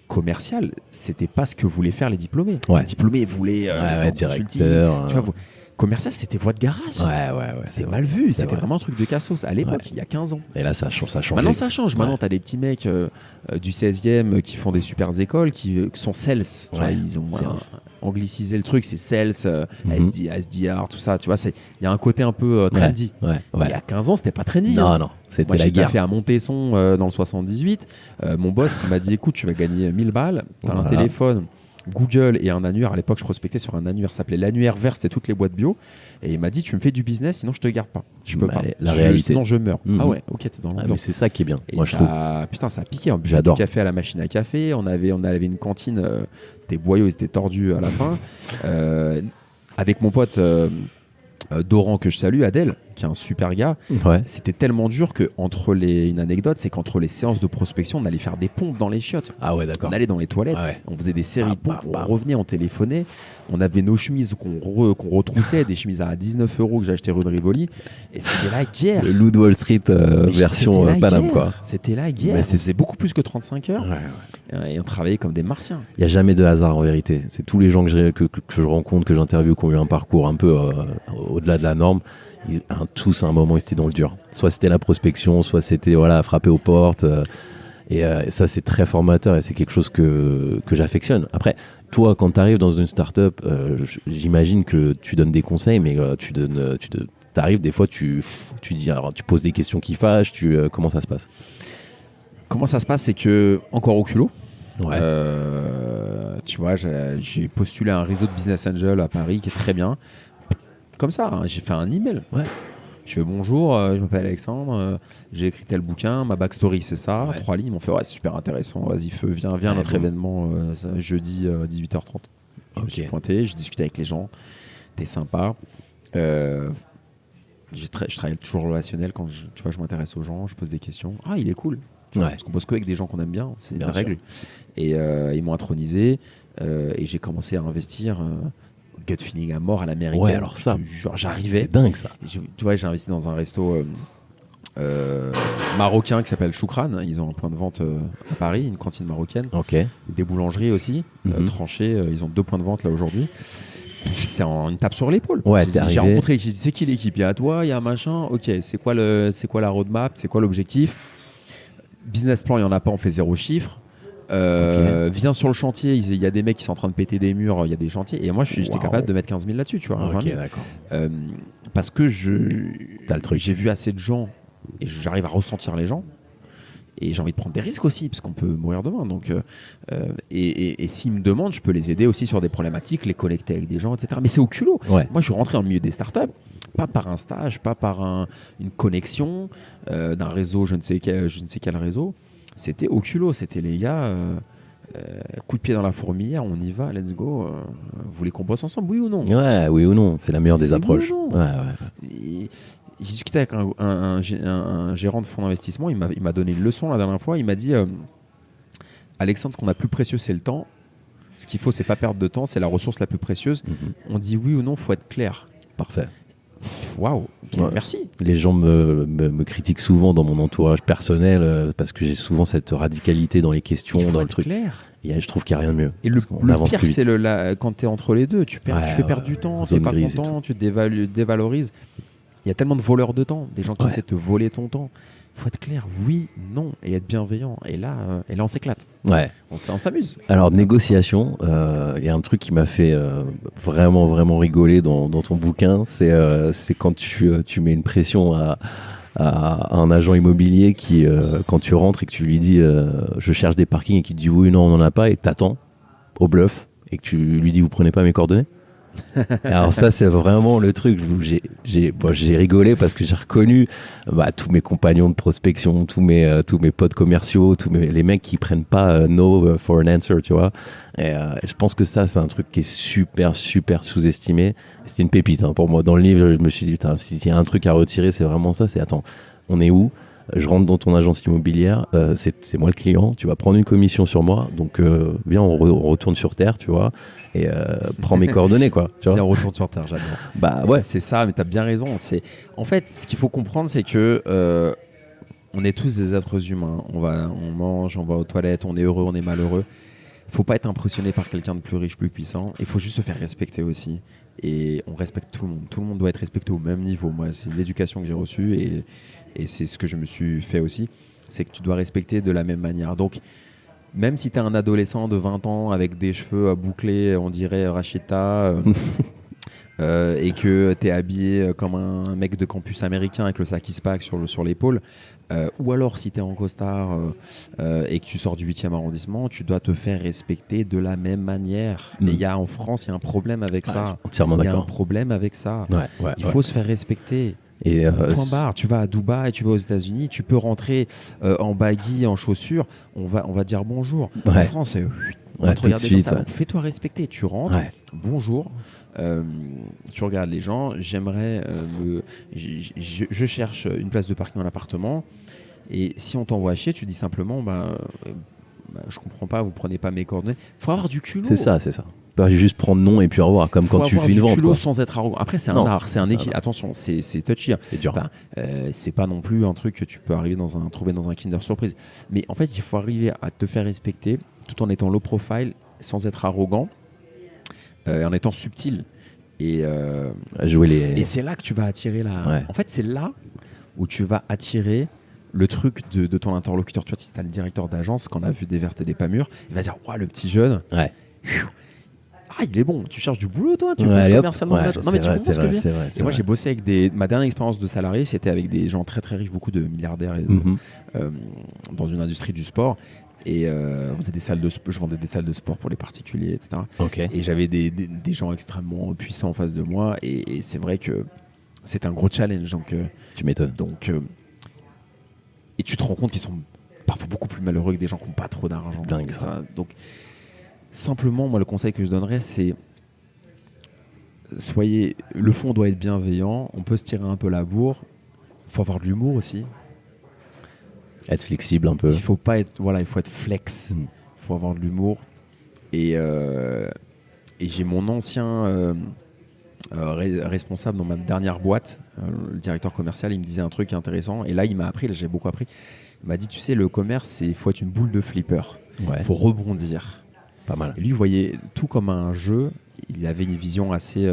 commercial, c'était pas ce que voulaient faire les diplômés. Ouais. Les diplômés voulaient Ouais, dans le consulting, directeur. tu vois, commercial, c'était voie de garage. Ouais. C'est mal vu. C'est C'était vrai. vraiment un truc de cassos à l'époque, il y a 15 ans. Et là, ça a changé. Maintenant, ça change. Maintenant, Ouais. tu as des petits mecs du 16e qui font des super écoles, qui sont sales. Tu vois, Ouais, ils ont sales. anglicisé le truc, c'est sales, Mhm. SDR, tout ça. Tu vois, il y a un côté un peu trendy. Ouais. Il y a 15 ans, c'était pas trendy. Non, hein. non, c'était Moi, la j'ai guerre. fait à Montesson dans le 78. Mon boss, il m'a dit écoute, tu vas gagner 1000 balles, tu as un Voilà. téléphone, Google et un annuaire. À l'époque, je prospectais sur un annuaire, ça s'appelait l'annuaire vert, c'était toutes les boîtes bio. Et il m'a dit tu me fais du business, sinon je te garde pas. Je peux Bah, pas. la réalité. Sinon, je meurs. Mhm. Ah ouais, ok, t'es dans Ah, mais l'ambiance. c'est ça qui est bien, Et moi je trouve. putain, ça a piqué. On buvait J'adore. du café à la machine à café. On avait une cantine. Tes boyaux, ils étaient tordus à la fin. Avec mon pote Doran, que je salue, Adèle, qui est un super gars. Ouais. C'était tellement dur que une anecdote, c'est qu'entre les séances de prospection, on allait faire des pompes dans les chiottes. Ah ouais, d'accord. On allait dans les toilettes, Ah ouais. on faisait des séries de Bam, pompes, bam, on revenait, on téléphonait, on avait nos chemises qu'on retroussait, des chemises à 19 € que j'ai acheté rue de Rivoli, et c'était la guerre. Le Loup de Wall Street Mais version c'était la Paname, guerre. quoi. C'était la guerre. Mais On c'est- faisait beaucoup plus que 35 heures Ouais. et on travaillait comme des martiens. Il n'y a jamais de hasard en vérité. C'est tous les gens que je rencontre, que j'interviewe, qui ont eu un parcours un peu au-delà de la norme. Tous à un moment ils étaient dans le dur. Soit c'était la prospection, soit c'était frapper aux portes. Et ça c'est très formateur et c'est quelque chose que j'affectionne. Après, toi quand tu arrives dans une startup, j'imagine que tu donnes des conseils, mais tu arrives des fois tu dis alors tu poses des questions qui fâchent. Comment ça se passe? Comment ça se passe, c'est que encore au culot. Ouais. Tu vois, j'ai postulé à un réseau de business angel à Paris qui est très bien. Comme ça, hein, j'ai fait un email. Ouais. Je fais bonjour, je m'appelle Alexandre, j'ai écrit tel bouquin, ma backstory c'est ça, Ouais. 3 lignes. Ils m'ont fait ouais, c'est super intéressant, vas-y feu, viens à Ouais, notre bon. événement jeudi 18h30. Je me Ok. suis pointé, j'ai discuté avec les gens, t'es sympa. Je travaille toujours relationnel quand je m'intéresse aux gens, je pose des questions. Ah, il est cool. Ouais. Parce qu'on bosse qu'avec des gens qu'on aime bien, c'est Bien une sûr. règle. Et ils m'ont intronisé et j'ai commencé à investir gut feeling à mort à l'américaine. Ouais, alors ça, j'arrivais. C'est dingue ça. Tu vois, j'ai investi dans un resto marocain qui s'appelle Choukran. Ils ont un point de vente à Paris, une cantine marocaine. Ok. Des boulangeries aussi, Mhm. tranchées. Ils ont 2 points de vente là aujourd'hui. C'est une tape sur l'épaule. Ouais, J'ai t'es arrivé. rencontré, j'ai dit, c'est qui l'équipe? Il y a toi, il y a un machin. Ok, c'est quoi la roadmap? C'est quoi l'objectif? Business plan, il n'y en a pas, on fait 0 chiffre. Viens sur le chantier, il y a des mecs qui sont en train de péter des murs, il y a des chantiers. Et moi, j'étais Wow. capable de mettre 15 000 là-dessus, tu vois. 20 Ok, 000. d'accord. Parce que T'as le truc. j'ai vu assez de gens et j'arrive à ressentir les gens. Et j'ai envie de prendre des risques aussi, parce qu'on peut mourir demain. Donc, et s'ils me demandent, je peux les aider aussi sur des problématiques, les connecter avec des gens, etc. Mais c'est au culot. Ouais. Moi, je suis rentré dans le milieu des startups, pas par un stage, pas par une connexion d'un réseau, je ne sais quel réseau. C'était au culot. C'était les gars, coup de pied dans la fourmilière, on y va, let's go. Vous voulez qu'on bosse ensemble, oui ou non? Ouais, oui ou non, c'est la meilleure des C'est approches. oui ou non. Et j'ai discuté avec un gérant de fonds d'investissement, il m'a donné une leçon la dernière fois, il m'a dit Alexandre, ce qu'on a plus précieux c'est le temps, ce qu'il faut c'est pas perdre de temps, c'est la ressource la plus précieuse. Mhm. On dit oui ou non, faut être clair. Parfait. Waouh, ok, Ouais. merci. Les gens me critiquent souvent dans mon entourage personnel parce que j'ai souvent cette radicalité dans les questions, Il faut dans le être truc. clair. Et je trouve qu'il n'y a rien de mieux. Et parce qu'on le avance pire, plus vite. c'est quand tu es entre les deux. Tu fais Ouais, perdre du temps, tu zone n'es pas grise et content, tu te dévalorises. Il y a tellement de voleurs de temps, des gens qui Ouais. essaient de te voler ton temps. Il faut être clair, oui, non, et être bienveillant. Et là on s'éclate. Ouais. On s'amuse. Alors, négociation, il y a un truc qui m'a fait vraiment, vraiment rigoler dans ton bouquin. C'est quand tu mets une pression à un agent immobilier qui, quand tu rentres et que tu lui dis je cherche des parkings et qu'il te dit oui, non, on n'en a pas, et t'attends au bluff et que tu lui dis vous prenez pas mes coordonnées. Alors ça c'est vraiment le truc où j'ai rigolé parce que j'ai reconnu tous mes compagnons de prospection, tous mes potes commerciaux, les mecs qui prennent pas no for an answer, tu vois. Et je pense que ça c'est un truc qui est super super sous-estimé. C'est une pépite pour moi. Dans le livre je me suis dit putain, s'il y a un truc à retirer c'est vraiment ça, c'est attends, on est où? Je rentre dans ton agence immobilière, c'est moi le client, tu vas prendre une commission sur moi, donc viens on retourne sur terre, tu vois, et prends mes coordonnées quoi. Tu vois. Bien, on retourne sur terre, j'adore. Bah ouais. C'est ça, mais tu as bien raison. En fait, ce qu'il faut comprendre, c'est que on est tous des êtres humains. On mange, on va aux toilettes, on est heureux, on est malheureux. Il faut pas être impressionné par quelqu'un de plus riche, plus puissant. Il faut juste se faire respecter aussi. et on respecte tout le monde. Tout le monde doit être respecté au même niveau. Moi, c'est l'éducation que j'ai reçue et c'est ce que je me suis fait aussi. C'est que tu dois respecter de la même manière. Donc, même si tu es un adolescent de 20 ans avec des cheveux bouclés, on dirait Rachita, et que tu es habillé comme un mec de campus américain avec le sac Ispac sur l'épaule, ou alors si tu es en costard et que tu sors du 8e arrondissement, tu dois te faire respecter de la même manière. Et en France, il y a un problème avec ça. Entièrement d'accord. Il y a un problème avec ça. Il Ouais. faut se faire respecter. Et Point barre. Tu vas à Dubaï, tu vas aux États-Unis, tu peux rentrer en baggy, en chaussures, on va dire bonjour. En France, on va te tout de regarder suite. comme ça. Fais-toi respecter. Tu rentres, bonjour. Tu regardes les gens. J'aimerais, je cherche une place de parking dans l'appartement. Et si on t'envoie chier, tu dis simplement, je comprends pas, vous prenez pas mes coordonnées. Faut avoir du culot. C'est ça. Pas juste prendre nom et puis au revoir, comme quand tu fais une vente. Culot sans être arrogant. Après, c'est un art, c'est un équilibre. Attention, c'est touchy. C'est dur. C'est pas non plus un truc que tu peux arriver trouver dans un Kinder Surprise. Mais en fait, il faut arriver à te faire respecter tout en étant low profile, sans être arrogant, en étant subtil. Et c'est là que tu vas attirer En fait, c'est là où tu vas attirer le truc de ton interlocuteur. Tu vois, si tu as le directeur d'agence qu'on a vu des vertes et des pas mûres, il va dire le petit jeune. Il est bon. Tu cherches du boulot, toi. Tu veux commercial dans l'agence. Non, mais tu comprends ce que je veux dire. Et moi, j'ai bossé avec ma dernière expérience de salarié, c'était avec des gens très très riches, beaucoup de milliardaires dans une industrie du sport. Et on faisait je vendais des salles de sport pour les particuliers, etc. Et j'avais des gens extrêmement puissants en face de moi. Et c'est vrai que c'est un gros challenge. Donc, tu m'étonnes. Et tu te rends compte qu'ils sont parfois beaucoup plus malheureux que des gens qui n'ont pas trop d'argent. Dingue ça. Donc, simplement, moi, le conseil que je donnerais, c'est le fond doit être bienveillant. On peut se tirer un peu la bourre. Il faut avoir de l'humour aussi. Être flexible un peu. Il faut pas être, il faut être flex. Il faut avoir de l'humour. Et j'ai mon ancien responsable dans ma dernière boîte, le directeur commercial, il me disait un truc intéressant. Et là, il m'a appris, j'ai beaucoup appris. Il m'a dit, tu sais, le commerce, il faut être une boule de flipper. Il faut rebondir. Pas mal. Et lui, il voyait tout comme un jeu. Il avait une vision assez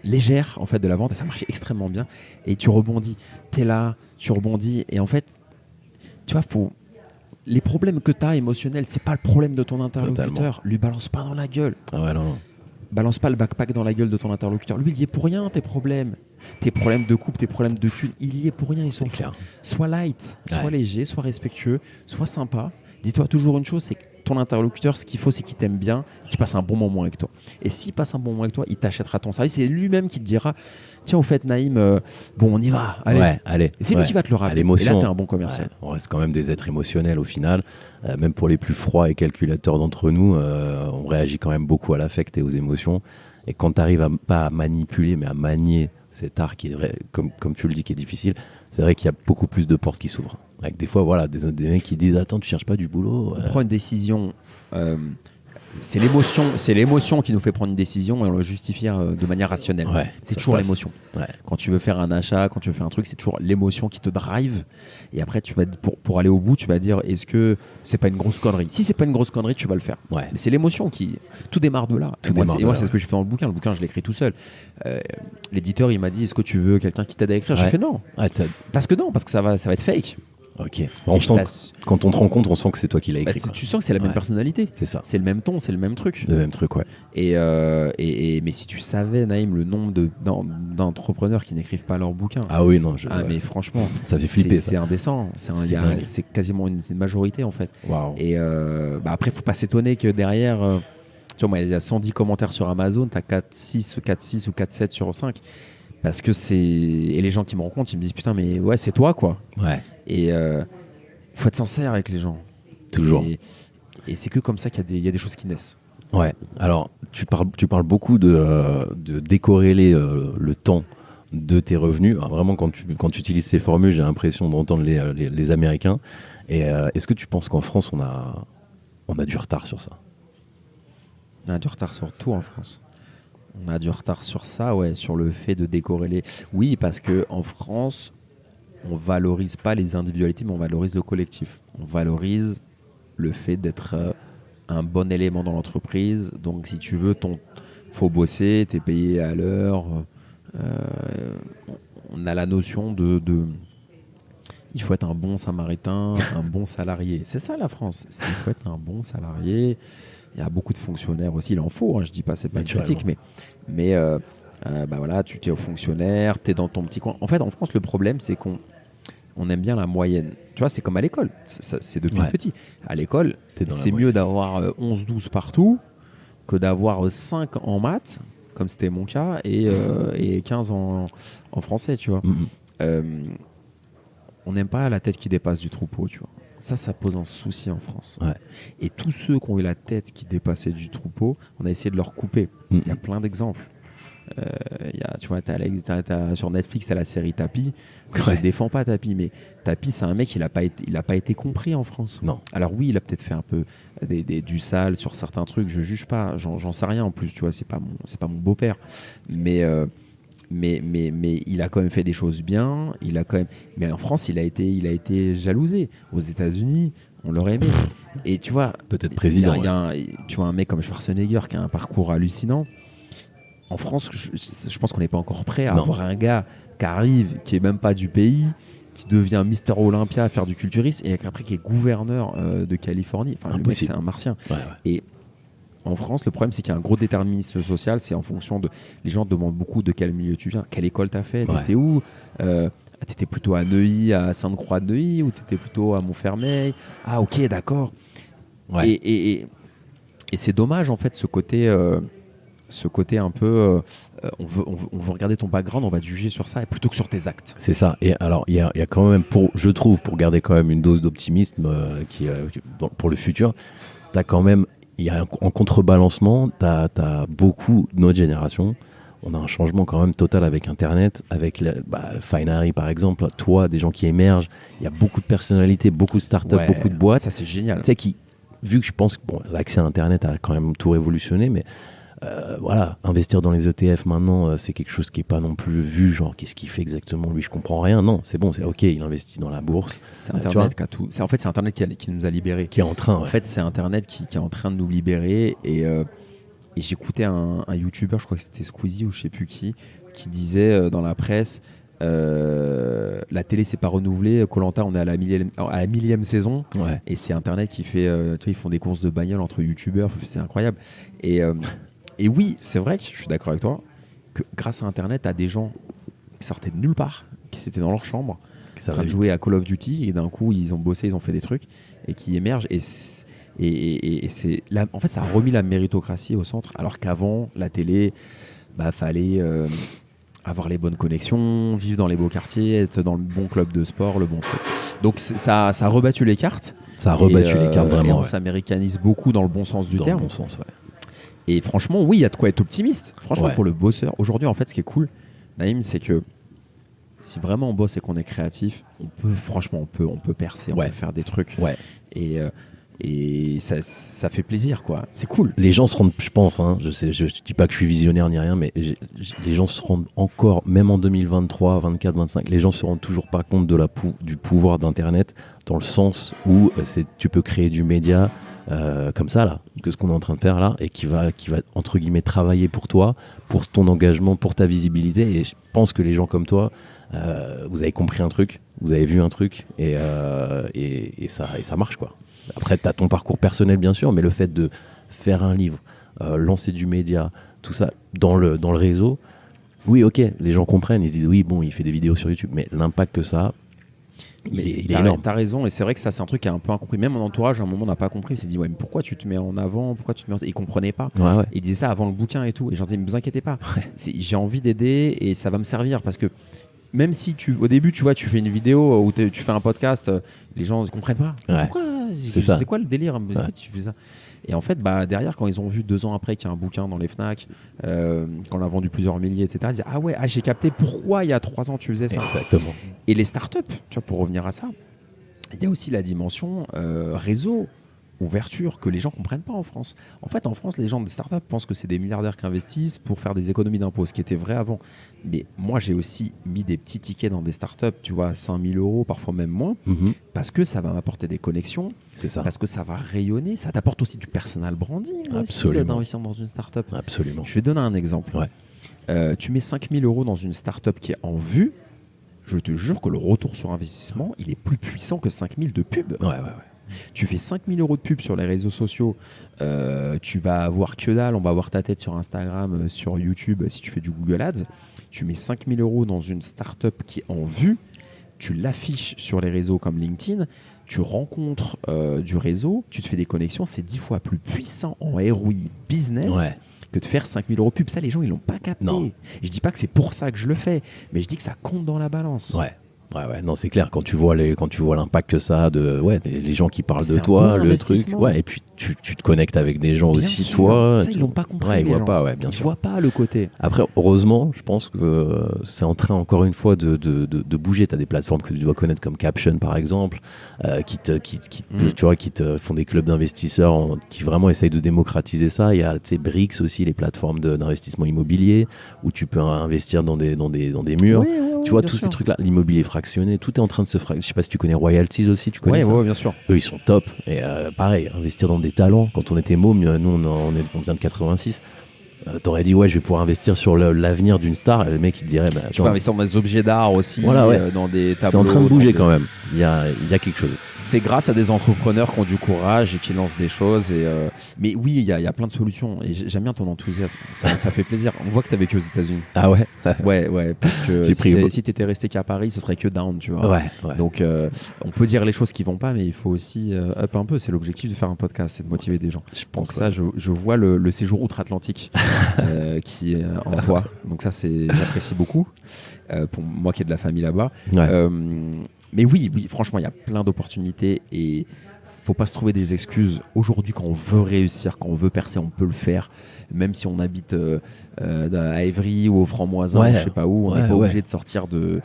légère en fait de la vente et ça marchait extrêmement bien. Et tu rebondis, t'es là, tu rebondis et en fait, tu vois, les problèmes que t'as émotionnels, c'est pas le problème de ton interlocuteur. Totalement. Lui balance pas dans la gueule. Non. Balance pas le backpack dans la gueule de ton interlocuteur. Lui, il y est pour rien tes problèmes de couple, tes problèmes de thunes, il y est pour rien. Ils sont clairs. Sois light, sois léger, sois respectueux, sois sympa. Dis-toi toujours une chose, c'est que ton interlocuteur, ce qu'il faut, c'est qu'il t'aime bien, qu'il passe un bon moment avec toi. Et s'il passe un bon moment avec toi, il t'achètera ton service. C'est lui-même qui te dira, tiens, au fait, Naïm, on y va, allez. Et c'est lui qui va te le rappeler. Et là, t'es un bon commercial. On reste quand même des êtres émotionnels au final. Même pour les plus froids et calculateurs d'entre nous, on réagit quand même beaucoup à l'affect et aux émotions. Et quand tu arrives pas à manipuler, mais à manier cet art qui est vrai, comme tu le dis, qui est difficile, c'est vrai qu'il y a beaucoup plus de portes qui s'ouvrent. Avec des fois, des mecs qui disent « Attends, tu cherches pas du boulot ?» On prend une décision, c'est l'émotion qui nous fait prendre une décision et on le justifie de manière rationnelle. C'est toujours l'émotion. Quand tu veux faire un achat, quand tu veux faire un truc, c'est toujours l'émotion qui te drive. Et après, tu vas pour aller au bout, tu vas dire est-ce que c'est pas une grosse connerie ? Si c'est pas une grosse connerie, tu vas le faire. Mais c'est l'émotion qui tout démarre de là. Et moi, c'est ce que je fais dans le bouquin. Le bouquin, je l'écris tout seul. L'éditeur, il m'a dit est-ce que tu veux quelqu'un qui t'aide à écrire ? J'ai fait non. Parce que ça va être fake. Ok. Quand on te rencontre, on sent que c'est toi qui l'as écrit. Tu sens que c'est la même personnalité. C'est ça. C'est le même ton, c'est le même truc. Le même truc, ouais. Mais si tu savais, Naïm, le nombre d'entrepreneurs qui n'écrivent pas leurs bouquins. Ah oui, non. Mais franchement, ça fait flipper. C'est indécent. C'est quasiment une majorité en fait. Wow. Et après, faut pas s'étonner que derrière, tu vois, moi, il y a 110 commentaires sur Amazon, tu as 4,6 ou 4,7 sur 5. Parce que et les gens qui me rencontrent, ils me disent putain, mais ouais, c'est toi quoi. Et faut être sincère avec les gens. Toujours. Et c'est que comme ça qu'il y a des choses qui naissent. Ouais. Alors, tu parles beaucoup de décorréler le temps de tes revenus. Alors, vraiment, quand tu utilises ces formules, j'ai l'impression d'entendre les Américains. Et est-ce que tu penses qu'en France, on a du retard sur ça ? On a du retard sur tout en France. On a du retard sur ça, sur le fait de décorréler. Oui, parce qu'en France, on valorise pas les individualités, mais on valorise le collectif. On valorise le fait d'être un bon élément dans l'entreprise. Donc, si tu veux, faut bosser, t'es payé à l'heure. On a la notion de il faut être un bon samaritain, un bon salarié. C'est ça la France. Il faut être un bon salarié. Il y a beaucoup de fonctionnaires aussi, il en faut. Hein, je dis pas c'est pas une critique, mais bah voilà, tu es au fonctionnaire, tu es dans ton petit coin. En fait, en France, le problème, c'est qu'on aime bien la moyenne. Tu vois, c'est comme à l'école. C'est depuis petit. À l'école, c'est mieux d'avoir 11-12 partout que d'avoir 5 en maths, comme c'était mon cas, et 15 en français, tu vois. On n'aime pas la tête qui dépasse du troupeau, tu vois. Ça pose un souci en France. Ouais. Et tous ceux qui ont eu la tête qui dépassait du troupeau, on a essayé de leur couper. Il y a plein d'exemples. Tu vois, sur Netflix, tu as la série Tapi. Je ne défends pas Tapi, mais Tapi, c'est un mec, il n'a pas été compris en France. Non. Alors oui, il a peut-être fait un peu du sale sur certains trucs, je ne juge pas, j'en sais rien en plus, tu vois, c'est pas mon beau-père. Mais il a quand même fait des choses bien. Mais en France, il a été jalousé. Aux États-Unis, on l'aurait aimé. Et tu vois, peut-être président. Tu vois un mec comme Schwarzenegger qui a un parcours hallucinant. En France, je pense qu'on n'est pas encore prêt à avoir un gars qui arrive, qui est même pas du pays, qui devient Mister Olympia à faire du culturisme, et après qui est gouverneur de Californie. Enfin, le mec, c'est un martien. Ouais. Et en France, le problème, c'est qu'il y a un gros déterminisme social. C'est en fonction de. Les gens demandent beaucoup de quel milieu tu viens, quelle école tu as fait, t'étais où, t'étais plutôt à Neuilly, à Sainte-Croix de Neuilly, ou t'étais plutôt à Montfermeil. Ah, ok, d'accord. Ouais. Et c'est dommage, en fait, ce côté un peu. On veut regarder ton background, on va te juger sur ça, plutôt que sur tes actes. C'est ça. Et alors, il y a quand même, je trouve, pour garder quand même une dose d'optimisme pour le futur, t'as quand même. Il y a en contrebalancement, tu as beaucoup de notre génération. On a un changement quand même total avec Internet, avec Fine Harry par exemple, toi, des gens qui émergent. Il y a beaucoup de personnalités, beaucoup de startups, beaucoup de boîtes. Ça, c'est génial. Tu sais, vu que je pense que l'accès à Internet a quand même tout révolutionné, mais voilà, investir dans les ETF maintenant, c'est quelque chose qui n'est pas non plus vu, genre qu'est-ce qu'il fait exactement, lui je comprends rien. Non, c'est bon, c'est ok, il investit dans la bourse. C'est Internet qui a tout. En fait, c'est Internet qui nous a libérés. Qui est en train. En fait, c'est Internet qui est en train de nous libérer. Et j'écoutais un YouTuber, je crois que c'était Squeezie ou je sais plus qui disait dans la presse. La télé s'est pas renouvelée, Koh-Lanta on est à la millième saison, et c'est Internet qui fait, tu vois, ils font des courses de bagnole entre youtubeurs, c'est incroyable. Et oui, c'est vrai que je suis d'accord avec toi, que grâce à Internet, t'as des gens qui sortaient de nulle part, qui étaient dans leur chambre, en train de jouer à Call of Duty, et d'un coup ils ont bossé, ils ont fait des trucs, et qui émergent, et c'est là, en fait ça a remis la méritocratie au centre, alors qu'avant, la télé, fallait avoir les bonnes connexions, vivre dans les beaux quartiers, être dans le bon club de sport, le bon truc. Donc ça a rebattu les cartes. Ça a rebattu les cartes vraiment. Et on s'américanise beaucoup dans le bon sens du terme. Dans le bon sens, ouais. Et franchement, oui, il y a de quoi être optimiste. Franchement, pour le bosseur. Aujourd'hui, en fait, ce qui est cool, Naïm, c'est que si vraiment on bosse et qu'on est créatif, on peut percer, on peut faire des trucs. Ouais. Et ça fait plaisir, quoi. C'est cool. Les gens se rendent, je pense, je dis pas que je suis visionnaire ni rien, mais les gens se rendent encore, même en 2023, 24, 25, les gens se rendent toujours pas compte du pouvoir d'Internet, dans le sens où tu peux créer du média comme ça, là, que ce qu'on est en train de faire là, et qui va entre guillemets travailler pour toi, pour ton engagement, pour ta visibilité. Et je pense que les gens comme toi, vous avez compris un truc, vous avez vu un truc, et ça marche, quoi. Après, tu as ton parcours personnel, bien sûr, mais le fait de faire un livre, lancer du média, tout ça dans le réseau, oui, ok, les gens comprennent, ils se disent oui, bon, il fait des vidéos sur YouTube, mais l'impact que ça a, il est énorme. T'as raison, et c'est vrai que ça, c'est un truc qui est un peu incompris. Même mon entourage, à un moment, n'a pas compris. Il s'est dit, ouais, mais pourquoi tu te mets en avant, pourquoi tu te mets en... Ils comprenaient pas. Ouais. Ils disaient ça avant le bouquin et tout. Et j'en disais, mais vous inquiétez pas, j'ai envie d'aider et ça va me servir, parce que même si au début, tu vois, tu fais une vidéo ou tu fais un podcast, les gens ne comprennent pas. Pourquoi c'est quoi le délire? Tu fais ça. Et en fait, derrière, quand ils ont vu 2 ans après qu'il y a un bouquin dans les Fnac, qu'on a vendu plusieurs milliers, etc., ils disaient, ah ouais, j'ai capté pourquoi il y a 3 ans tu faisais ça. Exactement. Et les startups, tu vois, pour revenir à ça, il y a aussi la dimension réseau, ouverture que les gens comprennent pas en France. En fait, en France, les gens des startups pensent que c'est des milliardaires qui investissent pour faire des économies d'impôts, ce qui était vrai avant. Mais moi, j'ai aussi mis des petits tickets dans des startups, tu vois, 5 000 €, parfois même moins, parce que ça va m'apporter des connexions, C'est ça. parce que ça va rayonner, ça t'apporte aussi du personal branding aussi, Absolument. d'investir dans une startup. Absolument. Je vais donner un exemple. Ouais. Tu mets 5 000 € dans une startup qui est en vue, je te jure que le retour sur investissement, il est plus puissant que 5 000 de pub. Ouais. Tu fais 5 000 € de pub sur les réseaux sociaux, tu vas avoir que dalle, on va voir ta tête sur Instagram, sur YouTube, si tu fais du Google Ads. Tu mets 5 000 € dans une startup qui est en vue, tu l'affiches sur les réseaux comme LinkedIn, tu rencontres du réseau, tu te fais des connexions, c'est 10 fois plus puissant en ROI business que de faire 5 000 € pub. Ça, les gens, ils l'ont pas capté. Non. Je dis pas que c'est pour ça que je le fais, mais je dis que ça compte dans la balance. Ouais. Non, c'est clair, quand tu vois l'impact que ça a les gens qui parlent C'est de un toi, bon le truc. investissement. Ouais, et puis tu te connectes avec des gens Bien aussi, sûr. toi. Ça, ils l'ont pas compris. Ils les voient gens. pas, bien Ils sûr. voient pas le côté. Après, heureusement, je pense que c'est en train encore une fois de bouger. Tu as des plateformes que tu dois connaître comme Caption par exemple, qui te font des clubs d'investisseurs qui vraiment essayent de démocratiser ça. Il y a Brix aussi, les plateformes d'investissement immobilier où tu peux investir dans des murs. Oui, Tu vois, bien tous sûr. ces trucs-là, l'immobilier fractionné, tout est en train de se fractionner. Je sais pas si tu connais Royalties aussi, tu connais ça? Ouais, bien sûr. Eux, ils sont top. Et pareil, investir dans des talents. Quand on était môme, nous, on vient de 86. T'aurais dit, je vais pouvoir investir sur l'avenir d'une star. Et le mec, il te dirait, Tu peux attends, investir dans des objets d'art aussi, Voilà, ouais. dans des tableaux. c'est en train de bouger dans quand même. Il y a quelque chose. C'est grâce à des entrepreneurs qui ont du courage et qui lancent des choses. Mais oui, il y a plein de solutions. Et j'aime bien ton enthousiasme. Ça fait plaisir. On voit que tu as vécu aux États-Unis. Ah ouais? Ouais, parce que J'ai pris si tu étais resté qu'à Paris, ce serait que down, tu vois. Ouais. Donc, on peut dire les choses qui vont pas, mais il faut aussi up un peu. C'est l'objectif de faire un podcast, c'est de motiver des gens. Je pense Donc ça, je vois le séjour outre-Atlantique qui est en toi. Donc ça, j'apprécie beaucoup. Pour moi qui ai de la famille là-bas. Ouais. Mais oui, franchement, il y a plein d'opportunités et faut pas se trouver des excuses. Aujourd'hui, quand on veut réussir, quand on veut percer, on peut le faire. Même si on habite à Évry ou au Franc-Moisin, je sais pas où, on n'est pas obligé de sortir du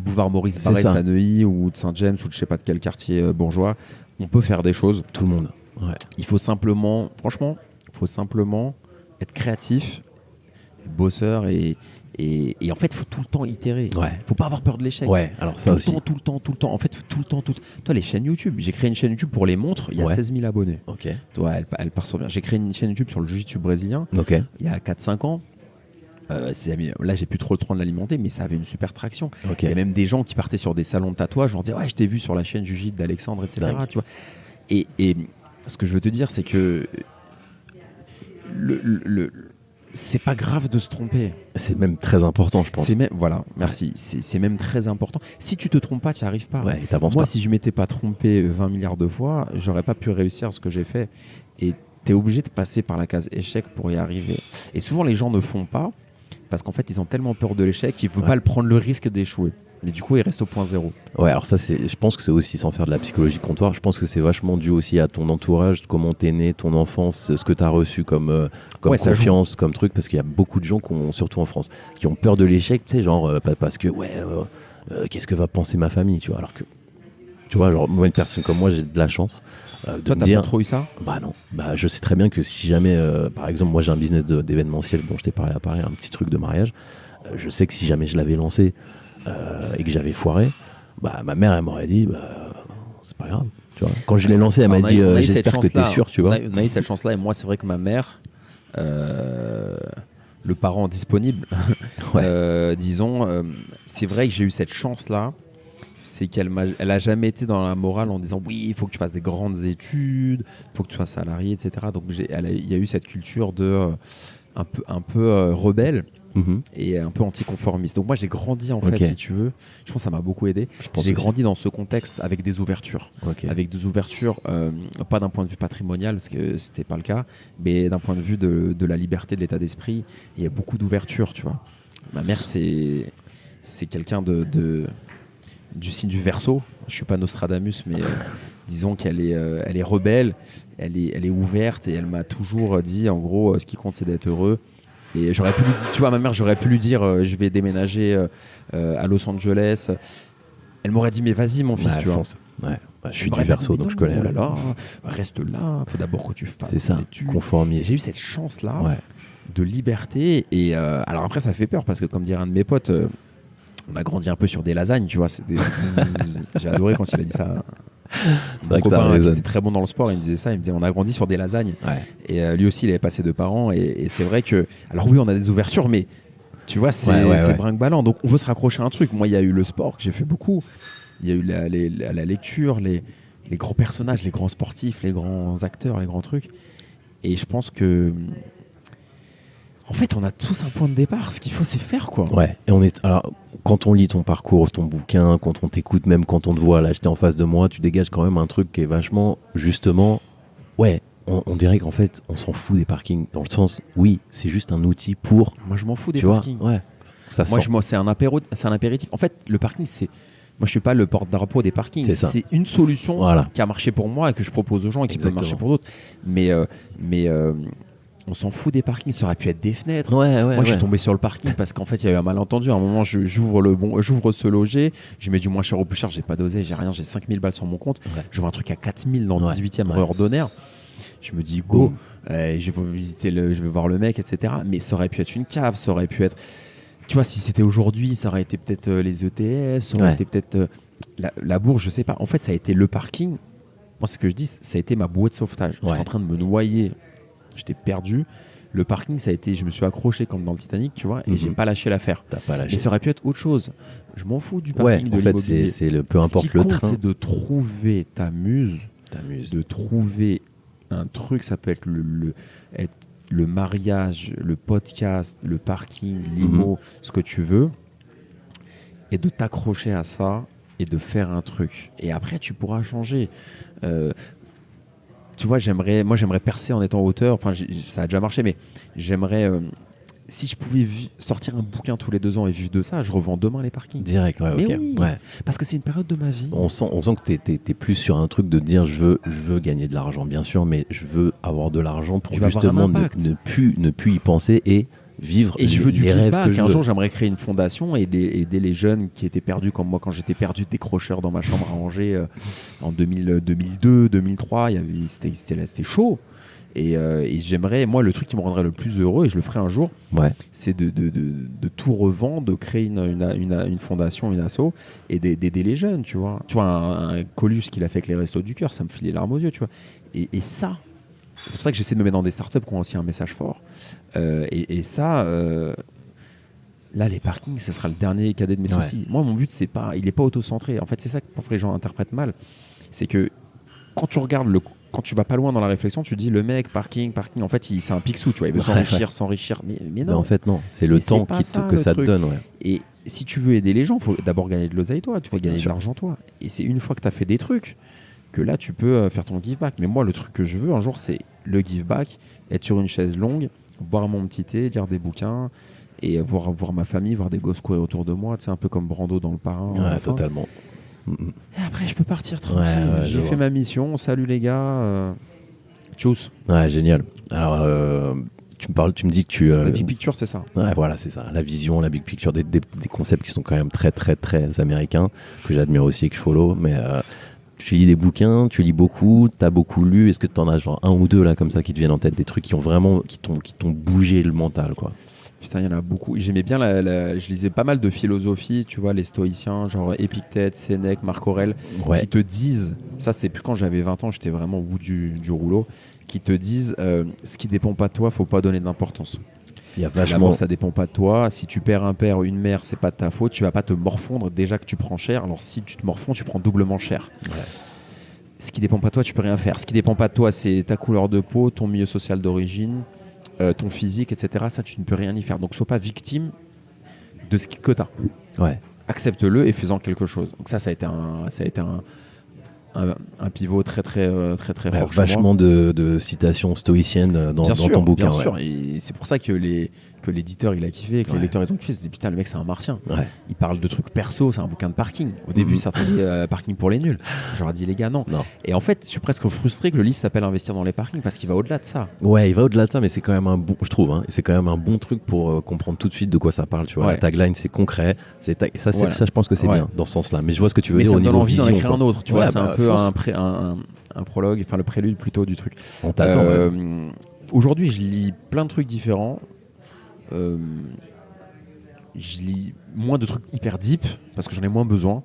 boulevard Maurice Barrès à Neuilly ou de Saint-James ou de je sais pas de quel quartier bourgeois. On peut faire des choses. Tout le monde. Ouais. Il faut simplement, être créatif, bosseur et en fait, il faut tout le temps itérer. Ouais. Faut pas avoir peur de l'échec. Ouais, alors ça aussi. Tout le temps. En fait, tout le temps. Toi, les chaînes YouTube. J'ai créé une chaîne YouTube pour les montres. Il y a 16 000 abonnés. Ok. Toi, elle part sur bien. J'ai créé une chaîne YouTube sur le jiu-jitsu brésilien. Ok. Il y a 4-5 ans. Là, j'ai plus trop le temps de l'alimenter, mais ça avait une super traction. Ok. Il y a même des gens qui partaient sur des salons de tatouage. On disait, je t'ai vu sur la chaîne Jiu-Jitsu d'Alexandre, etc. Dingue. Tu vois. Et ce que je veux te dire, c'est que c'est pas grave de se tromper. C'est même très important, je pense. Merci. C'est même très important. Si tu te trompes pas, tu n'y arrives pas. Ouais, et t'avances Moi, pas. si je m'étais pas trompé 20 milliards de fois, j'aurais pas pu réussir ce que j'ai fait. Et tu es obligé de passer par la case échec pour y arriver. Et souvent, les gens ne font pas parce qu'en fait, ils ont tellement peur de l'échec qu'ils ne veulent pas le prendre le risque d'échouer. Mais du coup, ils restent au point zéro. Ouais, alors ça, je pense que c'est aussi, sans faire de la psychologie comptoir, je pense que c'est vachement dû aussi à ton entourage, comment t'es né, ton enfance, ce que t'as reçu comme confiance, comme truc, parce qu'il y a beaucoup de gens, surtout en France, qui ont peur de l'échec, tu sais, genre, parce que, qu'est-ce que va penser ma famille, tu vois, alors que, tu vois, genre, moi, une personne comme moi, j'ai de la chance. Toi, t'as pas trop eu ça? Bah non. Bah, je sais très bien que si jamais, par exemple, moi, j'ai un business d'événementiel dont je t'ai parlé à Paris, un petit truc de mariage, je sais que si jamais je l'avais lancé, et que j'avais foiré, bah ma mère elle m'aurait dit c'est pas grave, tu vois. Quand je l'ai lancé, elle m'a dit j'espère que t'es sûr, tu vois. On a eu cette chance là et moi c'est vrai que ma mère le parent disponible disons c'est vrai que j'ai eu cette chance là, c'est qu'elle a jamais été dans la morale en disant oui il faut que tu fasses des grandes études, il faut que tu sois salarié, etc. Donc il y a eu cette culture de un peu rebelle. Et un peu anticonformiste. Donc moi j'ai grandi en fait, si tu veux, je pense que ça m'a beaucoup aidé. J'ai grandi dans ce contexte avec des ouvertures, pas d'un point de vue patrimonial parce que c'était pas le cas, mais d'un point de vue de la liberté, de l'état d'esprit. Il y a beaucoup d'ouverture, tu vois. Ma mère c'est quelqu'un du signe du Verseau. Je suis pas Nostradamus, mais disons qu'elle est rebelle, elle est ouverte et elle m'a toujours dit en gros ce qui compte c'est d'être heureux. Et j'aurais pu lui dire, tu vois, ma mère, j'aurais pu lui dire je vais déménager à Los Angeles. Elle m'aurait dit mais vas-y mon fils, tu vois. Ouais. Bah, je suis Bref, du verso, mais donc non, je connais. oh là là, reste là, faut d'abord que tu fasses C'est ça, des études. Et conformisme. j'ai eu cette chance-là Ouais. de liberté. Et alors après, ça fait peur parce que, comme dirait un de mes potes, on a grandi un peu sur des lasagnes, tu vois. J'ai adoré quand il a dit ça. C'est vrai Mon que ça copain qui résonne. était très bon dans le sport, il me disait ça. Il me disait, on a grandi sur des lasagnes. Ouais. Et lui aussi, il avait passé de parents. Et c'est vrai que, alors oui, on a des ouvertures, mais tu vois, c'est Ouais. brinque-ballant. Donc on veut se raccrocher à un truc. Moi, il y a eu le sport que j'ai fait beaucoup. Il y a eu la lecture, les grands personnages, les grands sportifs, les grands acteurs, les grands trucs. Et je pense que, en fait, on a tous un point de départ. Ce qu'il faut, c'est faire, quoi. Ouais, et alors, quand on lit ton parcours, ton bouquin, quand on t'écoute, même quand on te voit là, j'étais en face de moi, tu dégages quand même un truc qui est vachement, justement, ouais, on dirait qu'en fait, on s'en fout des parkings. Dans le sens, oui, c'est juste un outil pour, Moi, je m'en fous des tu vois, parkings. ouais, ça Moi, sent. c'est un impératif. En fait, le parking, c'est. Moi, je suis pas le porte-drapeau des parkings. C'est ça. C'est une solution Voilà. qui a marché pour moi et que je propose aux gens et qui peut Exactement. marcher pour d'autres. Mais on s'en fout des parkings. Ça aurait pu être des fenêtres. Ouais, Moi, je suis tombé sur le parking parce qu'en fait, il y a eu un malentendu. À un moment, j'ouvre ce loger, je mets du moins cher au plus cher, j'ai pas dosé, j'ai rien, j'ai 5000 balles sur mon compte. Ouais. Je vois un truc à 4000 dans Ouais. 18e Ouais. rue Ordonnaire. Je me dis, go, je vais visiter je vais voir le mec, etc. Mais ça aurait pu être une cave, ça aurait pu être. Tu vois, si c'était aujourd'hui, ça aurait été peut-être les ETF, ça aurait Ouais. été peut-être la bourse, je sais pas. En fait, ça a été le parking. Moi, ce que je dis, ça a été ma bouée de sauvetage. Ouais. J'étais en train de me noyer, j'étais perdu. Le parking, ça a été, je me suis accroché comme dans le Titanic, tu vois, et j'ai pas lâché l'affaire. T'as pas Mais lâché. ça aurait pu être autre chose. Je m'en fous du Ouais, parking, de en fait, l'immobilier. c'est peu Ce importe qui le compte, train. c'est de trouver ta muse, T'amuses. de trouver un truc. Ça peut être le mariage, le podcast, le parking, l'IMO, ce que tu veux, et de t'accrocher à ça et de faire un truc. Et après, tu pourras changer. Tu vois, j'aimerais percer en étant auteur. Enfin, ça a déjà marché, mais j'aimerais. Si je pouvais sortir un bouquin tous les 2 ans et vivre de ça, je revends demain les parkings. Direct, ouais, Mais ok. oui. Ouais. Parce que c'est une période de ma vie. On sent que t'es plus sur un truc de dire je veux gagner de l'argent, bien sûr, mais je veux avoir de l'argent pour Tu vas avoir justement un impact. ne plus y penser et vivre Et je veux du les rêves feedback. que je Un veux. jour, j'aimerais créer une fondation et aider les jeunes qui étaient perdus comme moi quand j'étais perdu, décrocheur dans ma chambre à Angers en 2002, 2003. C'était chaud. Et j'aimerais, moi, le truc qui me rendrait le plus heureux, et je le ferai un jour, Ouais. c'est de tout revendre, de créer une fondation, une asso, et d'aider les jeunes, tu vois. Tu vois, un Coluche qu'il a fait avec les Restos du Cœur, ça me filait les larmes aux yeux, tu vois. Et ça, c'est pour ça que j'essaie de me mettre dans des startups qui ont aussi un message fort. Et ça, là, les parkings, ce sera le dernier cadet de mes Ouais. soucis. Moi, mon but, il n'est pas auto-centré. En fait, c'est ça que parfois les gens interprètent mal. C'est que quand tu regardes quand tu vas pas loin dans la réflexion, tu dis le mec, parking. En fait, c'est un pixou, tu vois. Il veut s'enrichir. Mais Mais non. en fait, non. C'est le Mais c'est temps pas que ça, ça le te truc. donne, ouais. Et si tu veux aider les gens, il faut d'abord gagner de l'oseille toi. Tu vas gagner Bien de sûr. l'argent toi. Et c'est une fois que tu as fait des trucs que là, tu peux faire ton give back. Mais moi, le truc que je veux un jour, c'est le give back, être sur une chaise longue, boire mon petit thé, lire des bouquins et voir ma famille, voir des gosses courir autour de moi. C'est un peu comme Brando dans Le Parrain. à la Ouais, fin. totalement. Et après, je peux partir tranquille. Ouais, J'ai je fait vois. ma mission. Salut les gars. Tchuss. Ouais, génial. Alors, tu me dis que tu. La big picture, c'est ça. Ouais, voilà, c'est ça. La vision, la big picture, des concepts qui sont quand même très, très, très américains, que j'admire aussi et que je follow. Mais tu lis des bouquins, tu lis beaucoup, t'as beaucoup lu. Est-ce que t'en as genre un ou deux là comme ça qui te viennent en tête, des trucs qui ont vraiment, qui t'ont bougé le mental, quoi. Putain, il y en a beaucoup. J'aimais bien, je lisais pas mal de philosophie, tu vois, les stoïciens, genre Épictète, Sénèque, Marc Aurèle, Ouais. qui te disent, ça c'est plus quand j'avais 20 ans, j'étais vraiment au bout du rouleau, qui te disent, ce qui dépend pas de toi, faut pas donner d'importance. Il y a La vachement. mort, ça dépend pas de toi. Si tu perds un père ou une mère, c'est pas de ta faute. Tu vas pas te morfondre déjà que tu prends cher. Alors si tu te morfonds, tu prends doublement cher. Ouais. Ce qui dépend pas de toi, tu peux rien faire. Ce qui dépend pas de toi, c'est ta couleur de peau, ton milieu social d'origine, ton physique, etc. Ça, tu ne peux rien y faire. Donc sois pas victime de ce que t'as. Ouais. Accepte-le et fais-en quelque chose. Donc ça a été un pivot très Ouais, fort. chez moi. vachement de citations stoïciennes dans ton bouquin. Bien ouais. sûr. Et Et c'est pour ça que l'éditeur il a kiffé, que les lecteurs ils ont kiffé. Ils se disent putain, le mec c'est un martien. Ouais. Il parle de trucs perso, c'est un bouquin de parking. Au début, ça s'appelait parking pour les nuls. J'aurais dit les gars, non. Et en fait, je suis presque frustré que le livre s'appelle Investir dans les parkings parce qu'il va au-delà de ça. Ouais, il va au-delà de ça, mais c'est quand même un bon, je trouve, hein, c'est quand même un bon truc pour comprendre tout de suite de quoi ça parle. Tu vois, la tagline c'est concret, ça, je pense que c'est bien dans ce sens-là. Mais je vois ce que tu veux dire au niveau vision. Mais ça me donne envie d'en écrire un autre. Tu vois, c'est bah, un peu un prologue, enfin le prélude plutôt du truc. On t'attend. Aujourd'hui, je lis plein de trucs différents. Je lis moins de trucs hyper deep parce que j'en ai moins besoin.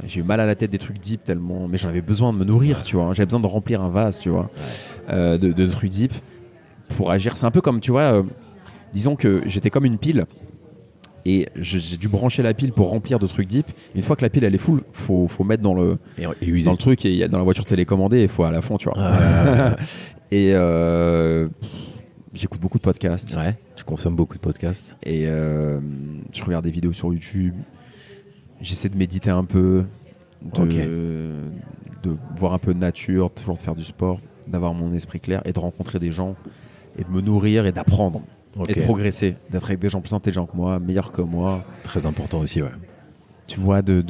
J'ai eu mal à la tête des trucs deep tellement, mais j'en avais besoin de me nourrir, tu vois. J'avais besoin de remplir un vase, tu vois, de trucs deep pour agir. C'est un peu comme, tu vois, disons que j'étais comme une pile et j'ai dû brancher la pile pour remplir de trucs deep. Une fois que la pile elle est full, faut mettre dans le truc et dans la voiture télécommandée, il faut aller à fond, tu vois. Et j'écoute beaucoup de podcasts. Ouais, tu consommes beaucoup de podcasts. Et je regarde des vidéos sur YouTube. J'essaie de méditer un peu, de voir un peu de nature, toujours de faire du sport, d'avoir mon esprit clair et de rencontrer des gens et de me nourrir et d'apprendre et de progresser, d'être avec des gens plus intelligents que moi, meilleurs que moi. Très important aussi, ouais. Tu vois, de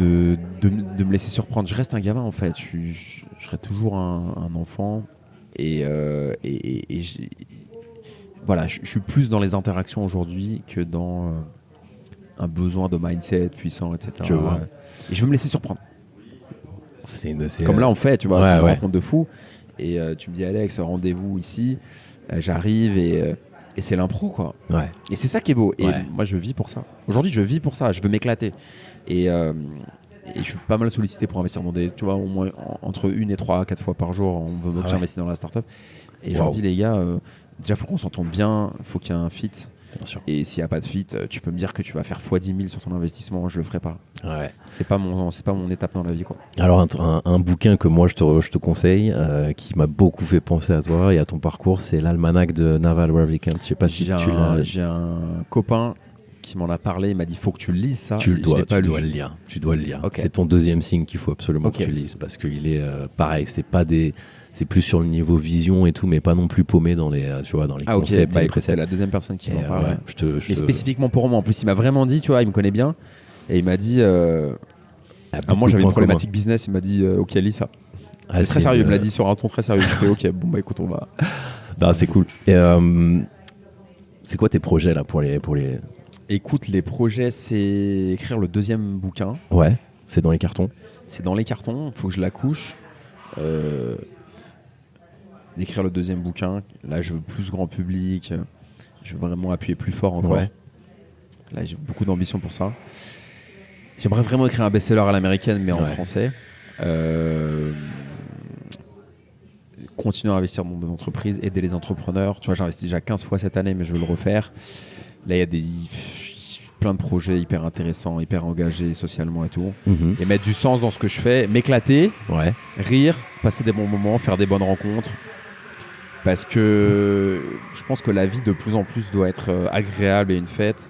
me laisser surprendre. Je reste un gamin en fait, je serai toujours un enfant et voilà, je suis plus dans les interactions aujourd'hui que dans un besoin de mindset puissant, etc. Je vois. Et je veux me laisser surprendre. C'est comme là, on fait, tu vois, c'est une rencontre de fou. Et tu me dis, Alex, rendez-vous ici. J'arrive et c'est l'impro, quoi. Ouais. Et c'est ça qui est beau. Et moi, je vis pour ça. Aujourd'hui, je vis pour ça. Je veux m'éclater. Et je suis pas mal sollicité pour investir dans des, tu vois, au moins entre 1 et 3 à 4 fois par jour, on veut que j'investisse dans la startup. Et je leur dis, les gars, déjà, faut qu'on s'entende bien, faut qu'il y ait un fit. Bien sûr. Et s'il n'y a pas de fit, tu peux me dire que tu vas faire x10 000 sur ton investissement, je le ferai pas. Ouais. C'est pas mon étape dans la vie, quoi. Alors un bouquin que moi je te conseille, qui m'a beaucoup fait penser à toi et à ton parcours, c'est l'almanach de Naval Ravikant. Je sais pas si j'ai un copain qui m'en a parlé, il m'a dit faut que tu lises ça. Tu dois le lire. Tu dois le lire. Okay. C'est ton deuxième signe qu'il faut absolument que tu lises parce qu'il est pareil. C'est plus sur le niveau vision et tout, mais pas non plus paumé dans les, tu vois, dans les concepts. Bah, écoute, c'est la deuxième personne qui m'en parle. Et spécifiquement pour moi. En plus, il m'a vraiment dit, tu vois, il me connaît bien, et il m'a dit. Moi, j'avais une problématique business. Il m'a dit, ok, lis ça. C'est très sérieux. Il me l'a dit sur un ton très sérieux. Je fais, ok, bon bah écoute, on va. Non, c'est cool. Et c'est quoi tes projets là pour les Écoute, les projets, c'est écrire le deuxième bouquin. Ouais. C'est dans les cartons. C'est dans les cartons. Il faut que je la couche. D'écrire le deuxième bouquin. Là, je veux plus grand public. Je veux vraiment appuyer plus fort encore. Ouais. Là, j'ai beaucoup d'ambition pour ça. J'aimerais vraiment écrire un best-seller à l'américaine, mais en français. Continuer à investir dans des entreprises, aider les entrepreneurs. Tu vois, j'ai investi déjà 15 fois cette année, mais je veux le refaire. Là, il y a plein de projets hyper intéressants, hyper engagés socialement et tout. Et mettre du sens dans ce que je fais, m'éclater, rire, passer des bons moments, faire des bonnes rencontres. Parce que je pense que la vie de plus en plus doit être agréable et une fête.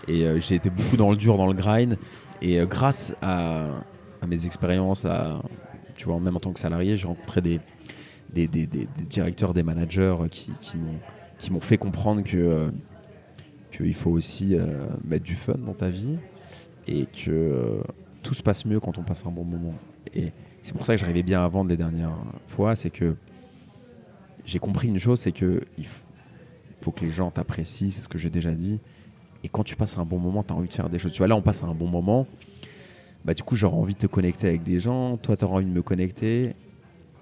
Et j'ai été beaucoup dans le dur, dans le grind. Et grâce à mes expériences, tu vois, même en tant que salarié, j'ai rencontré des directeurs, des managers qui m'ont fait comprendre qu'il faut aussi mettre du fun dans ta vie et que tout se passe mieux quand on passe un bon moment. Et c'est pour ça que j'arrivais bien à vendre les dernières fois, c'est que j'ai compris une chose, c'est que il faut que les gens t'apprécient, c'est ce que j'ai déjà dit. Et quand tu passes un bon moment, tu as envie de faire des choses. Tu vois, là, on passe un bon moment. Bah, du coup, j'aurais envie de te connecter avec des gens. Toi, tu auras envie de me connecter.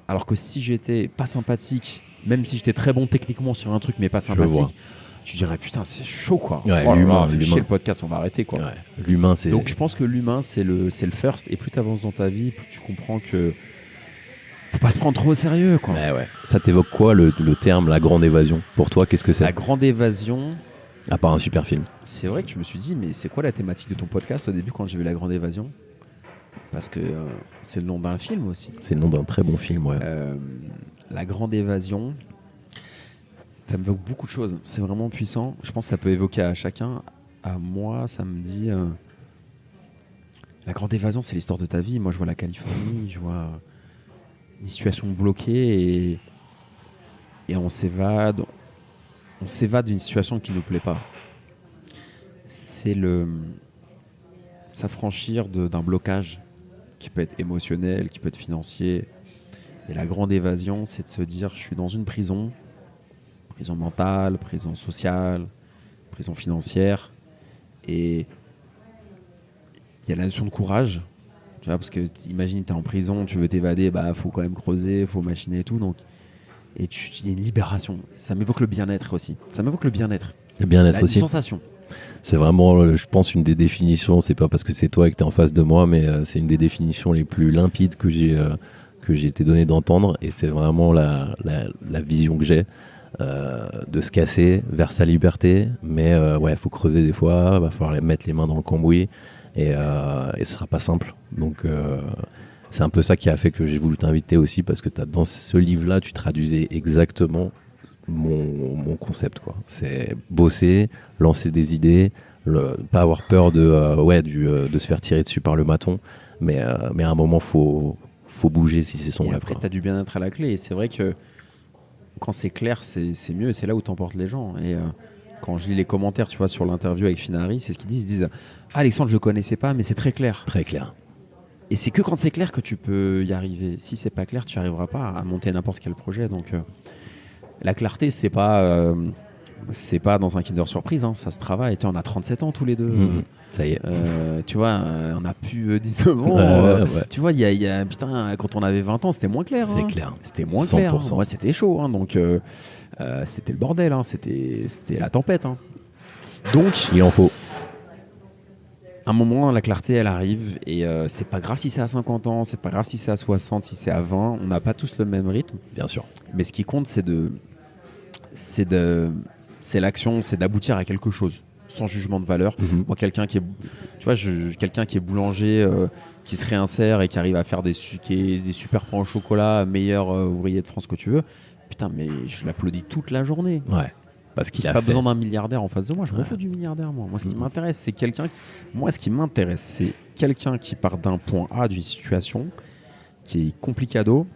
Alors que si j'étais pas sympathique, même si j'étais très bon techniquement sur un truc, mais pas sympathique, tu dirais putain, c'est chaud, quoi. Ouais, l'humain. Chier le podcast, on va arrêter, quoi. Ouais. L'humain, c'est. Donc, je pense que l'humain, c'est le first. Et plus tu avances dans ta vie, plus tu comprends que faut pas se prendre trop au sérieux, quoi. Ouais. Ça t'évoque quoi le terme la grande évasion? Pour toi, qu'est-ce que c'est? La grande évasion. À part un super film. C'est vrai que je me suis dit, mais c'est quoi la thématique de ton podcast au début quand j'ai vu La Grande Évasion? Parce que c'est le nom d'un film aussi. C'est le nom d'un très bon film, ouais. La Grande Évasion, ça m'évoque beaucoup de choses. C'est vraiment puissant. Je pense que ça peut évoquer à chacun. À moi, ça me dit... La Grande Évasion, c'est l'histoire de ta vie. Moi, je vois la Californie, je vois une situation bloquée et on s'évade. on s'évade d'une situation qui ne nous plaît pas. C'est s'affranchir d'un blocage qui peut être émotionnel, qui peut être financier. Et la grande évasion, c'est de se dire, je suis dans une prison mentale, prison sociale, prison financière. Et il y a la notion de courage. Tu vois, parce que imagine, tu es en prison, tu veux t'évader, faut quand même creuser, faut machiner et tout. Donc, il y a une libération. Ça m'évoque le bien-être aussi. Le bien-être Une aussi. sensation. C'est vraiment, je pense, une des définitions. C'est pas parce que c'est toi et que tu es en face de moi, mais c'est une des définitions les plus limpides que j'ai été donné d'entendre. Et c'est vraiment la vision que j'ai de se casser vers sa liberté. Mais il faut creuser des fois, va falloir mettre les mains dans le cambouis. Et ce sera pas simple. Donc c'est un peu ça qui a fait que j'ai voulu t'inviter aussi, parce que dans ce livre-là, tu traduisais exactement mon concept, quoi. C'est bosser, lancer des idées, pas avoir peur de se faire tirer dessus par le maton, mais à un moment faut bouger si c'est son Et rêve. après, tu as du bien-être à la clé. Et c'est vrai que quand c'est clair, c'est mieux. Et c'est là où t'emportes les gens. Et quand je lis les commentaires, tu vois, sur l'interview avec Finari, c'est ce qu'ils disent. Ils disent Alexandre, je le connaissais pas, mais c'est très clair. Très clair. Et c'est que quand c'est clair que tu peux y arriver. Si c'est pas clair, tu n'y arriveras pas à monter n'importe quel projet. Donc la clarté, c'est pas dans un Kinder Surprise, hein, ça se travaille. On a 37 ans tous les deux. Ça y est. Tu vois, on a plus 19 ans. Ouais. Tu vois, putain, quand on avait 20 ans, c'était moins clair. C'est clair. C'était moins 100%. clair. Moi, c'était chaud. Hein, donc, c'était le bordel. Hein, c'était la tempête. Hein. Donc, Il en faut. à un moment, la clarté, elle arrive. Et c'est pas grave si c'est à 50 ans, c'est pas grave si c'est à 60, si c'est à 20. On n'a pas tous le même rythme. Bien sûr. Mais ce qui compte, c'est l'action, c'est d'aboutir à quelque chose, sans jugement de valeur. Moi, quelqu'un qui est boulanger, qui se réinsère et qui arrive à faire des super pains au chocolat, meilleur ouvrier de France que tu veux, putain, mais je l'applaudis toute la journée. Ouais. Parce qu'il J'ai a pas fait. besoin d'un milliardaire en face de moi, je m'en fous du milliardaire, moi. Moi, ce qui m'intéresse, c'est quelqu'un qui part d'un point A, d'une situation qui est complicado,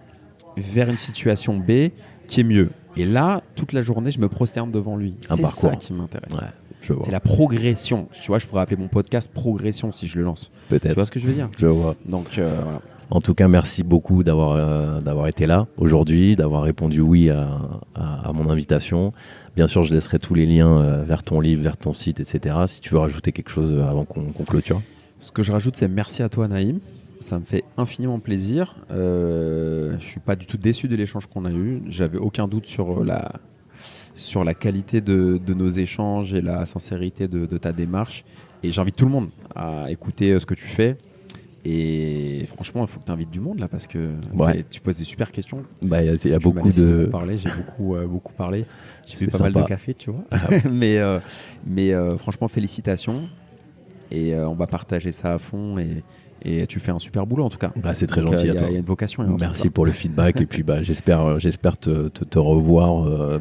vers une situation B qui est mieux. Et là, toute la journée, je me prosterne devant lui. Un C'est parcours. ça qui m'intéresse. Ouais, je vois. C'est la progression. Tu vois, je pourrais appeler mon podcast Progression si je le lance. Tu Peut-être. vois ce que je veux dire? Je vois. Donc, voilà. En tout cas, merci beaucoup d'avoir été là aujourd'hui, d'avoir répondu oui à mon invitation. Bien sûr, je laisserai tous les liens vers ton livre, vers ton site, etc. Si tu veux rajouter quelque chose avant qu'on clôture. Ce que je rajoute, c'est merci à toi, Naïm. Ça me fait infiniment plaisir. Je suis pas du tout déçu de l'échange qu'on a eu. J'avais aucun doute sur la qualité de nos échanges et la sincérité de ta démarche. Et j'invite tout le monde à écouter ce que tu fais. Et franchement, il faut que tu invites du monde là, parce que tu poses des super questions. Il y a beaucoup de... J'ai beaucoup parlé. J'ai C'est bu pas mal sympa. de café, tu vois. mais franchement, félicitations. Et on va partager ça à fond. Et tu fais un super boulot en tout cas. c'est très Donc, gentil à toi. Il y a une vocation. Merci pour le feedback et puis j'espère te revoir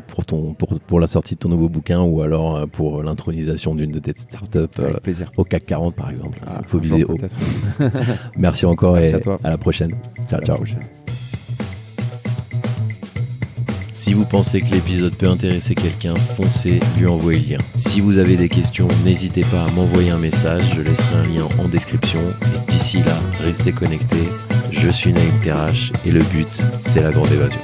pour la sortie de ton nouveau bouquin ou alors pour l'intronisation d'une de tes startups Avec plaisir. au CAC 40 par exemple. Ah, Il faut viser haut. peut-être. Merci encore Merci et à toi. à la prochaine. Ciao, À la ciao. prochaine. Si vous pensez que l'épisode peut intéresser quelqu'un, foncez, lui envoyez le lien. Si vous avez des questions, n'hésitez pas à m'envoyer un message, je laisserai un lien en description. Et d'ici là, restez connectés. Je suis Naïm Terrache et le but, c'est la grande évasion.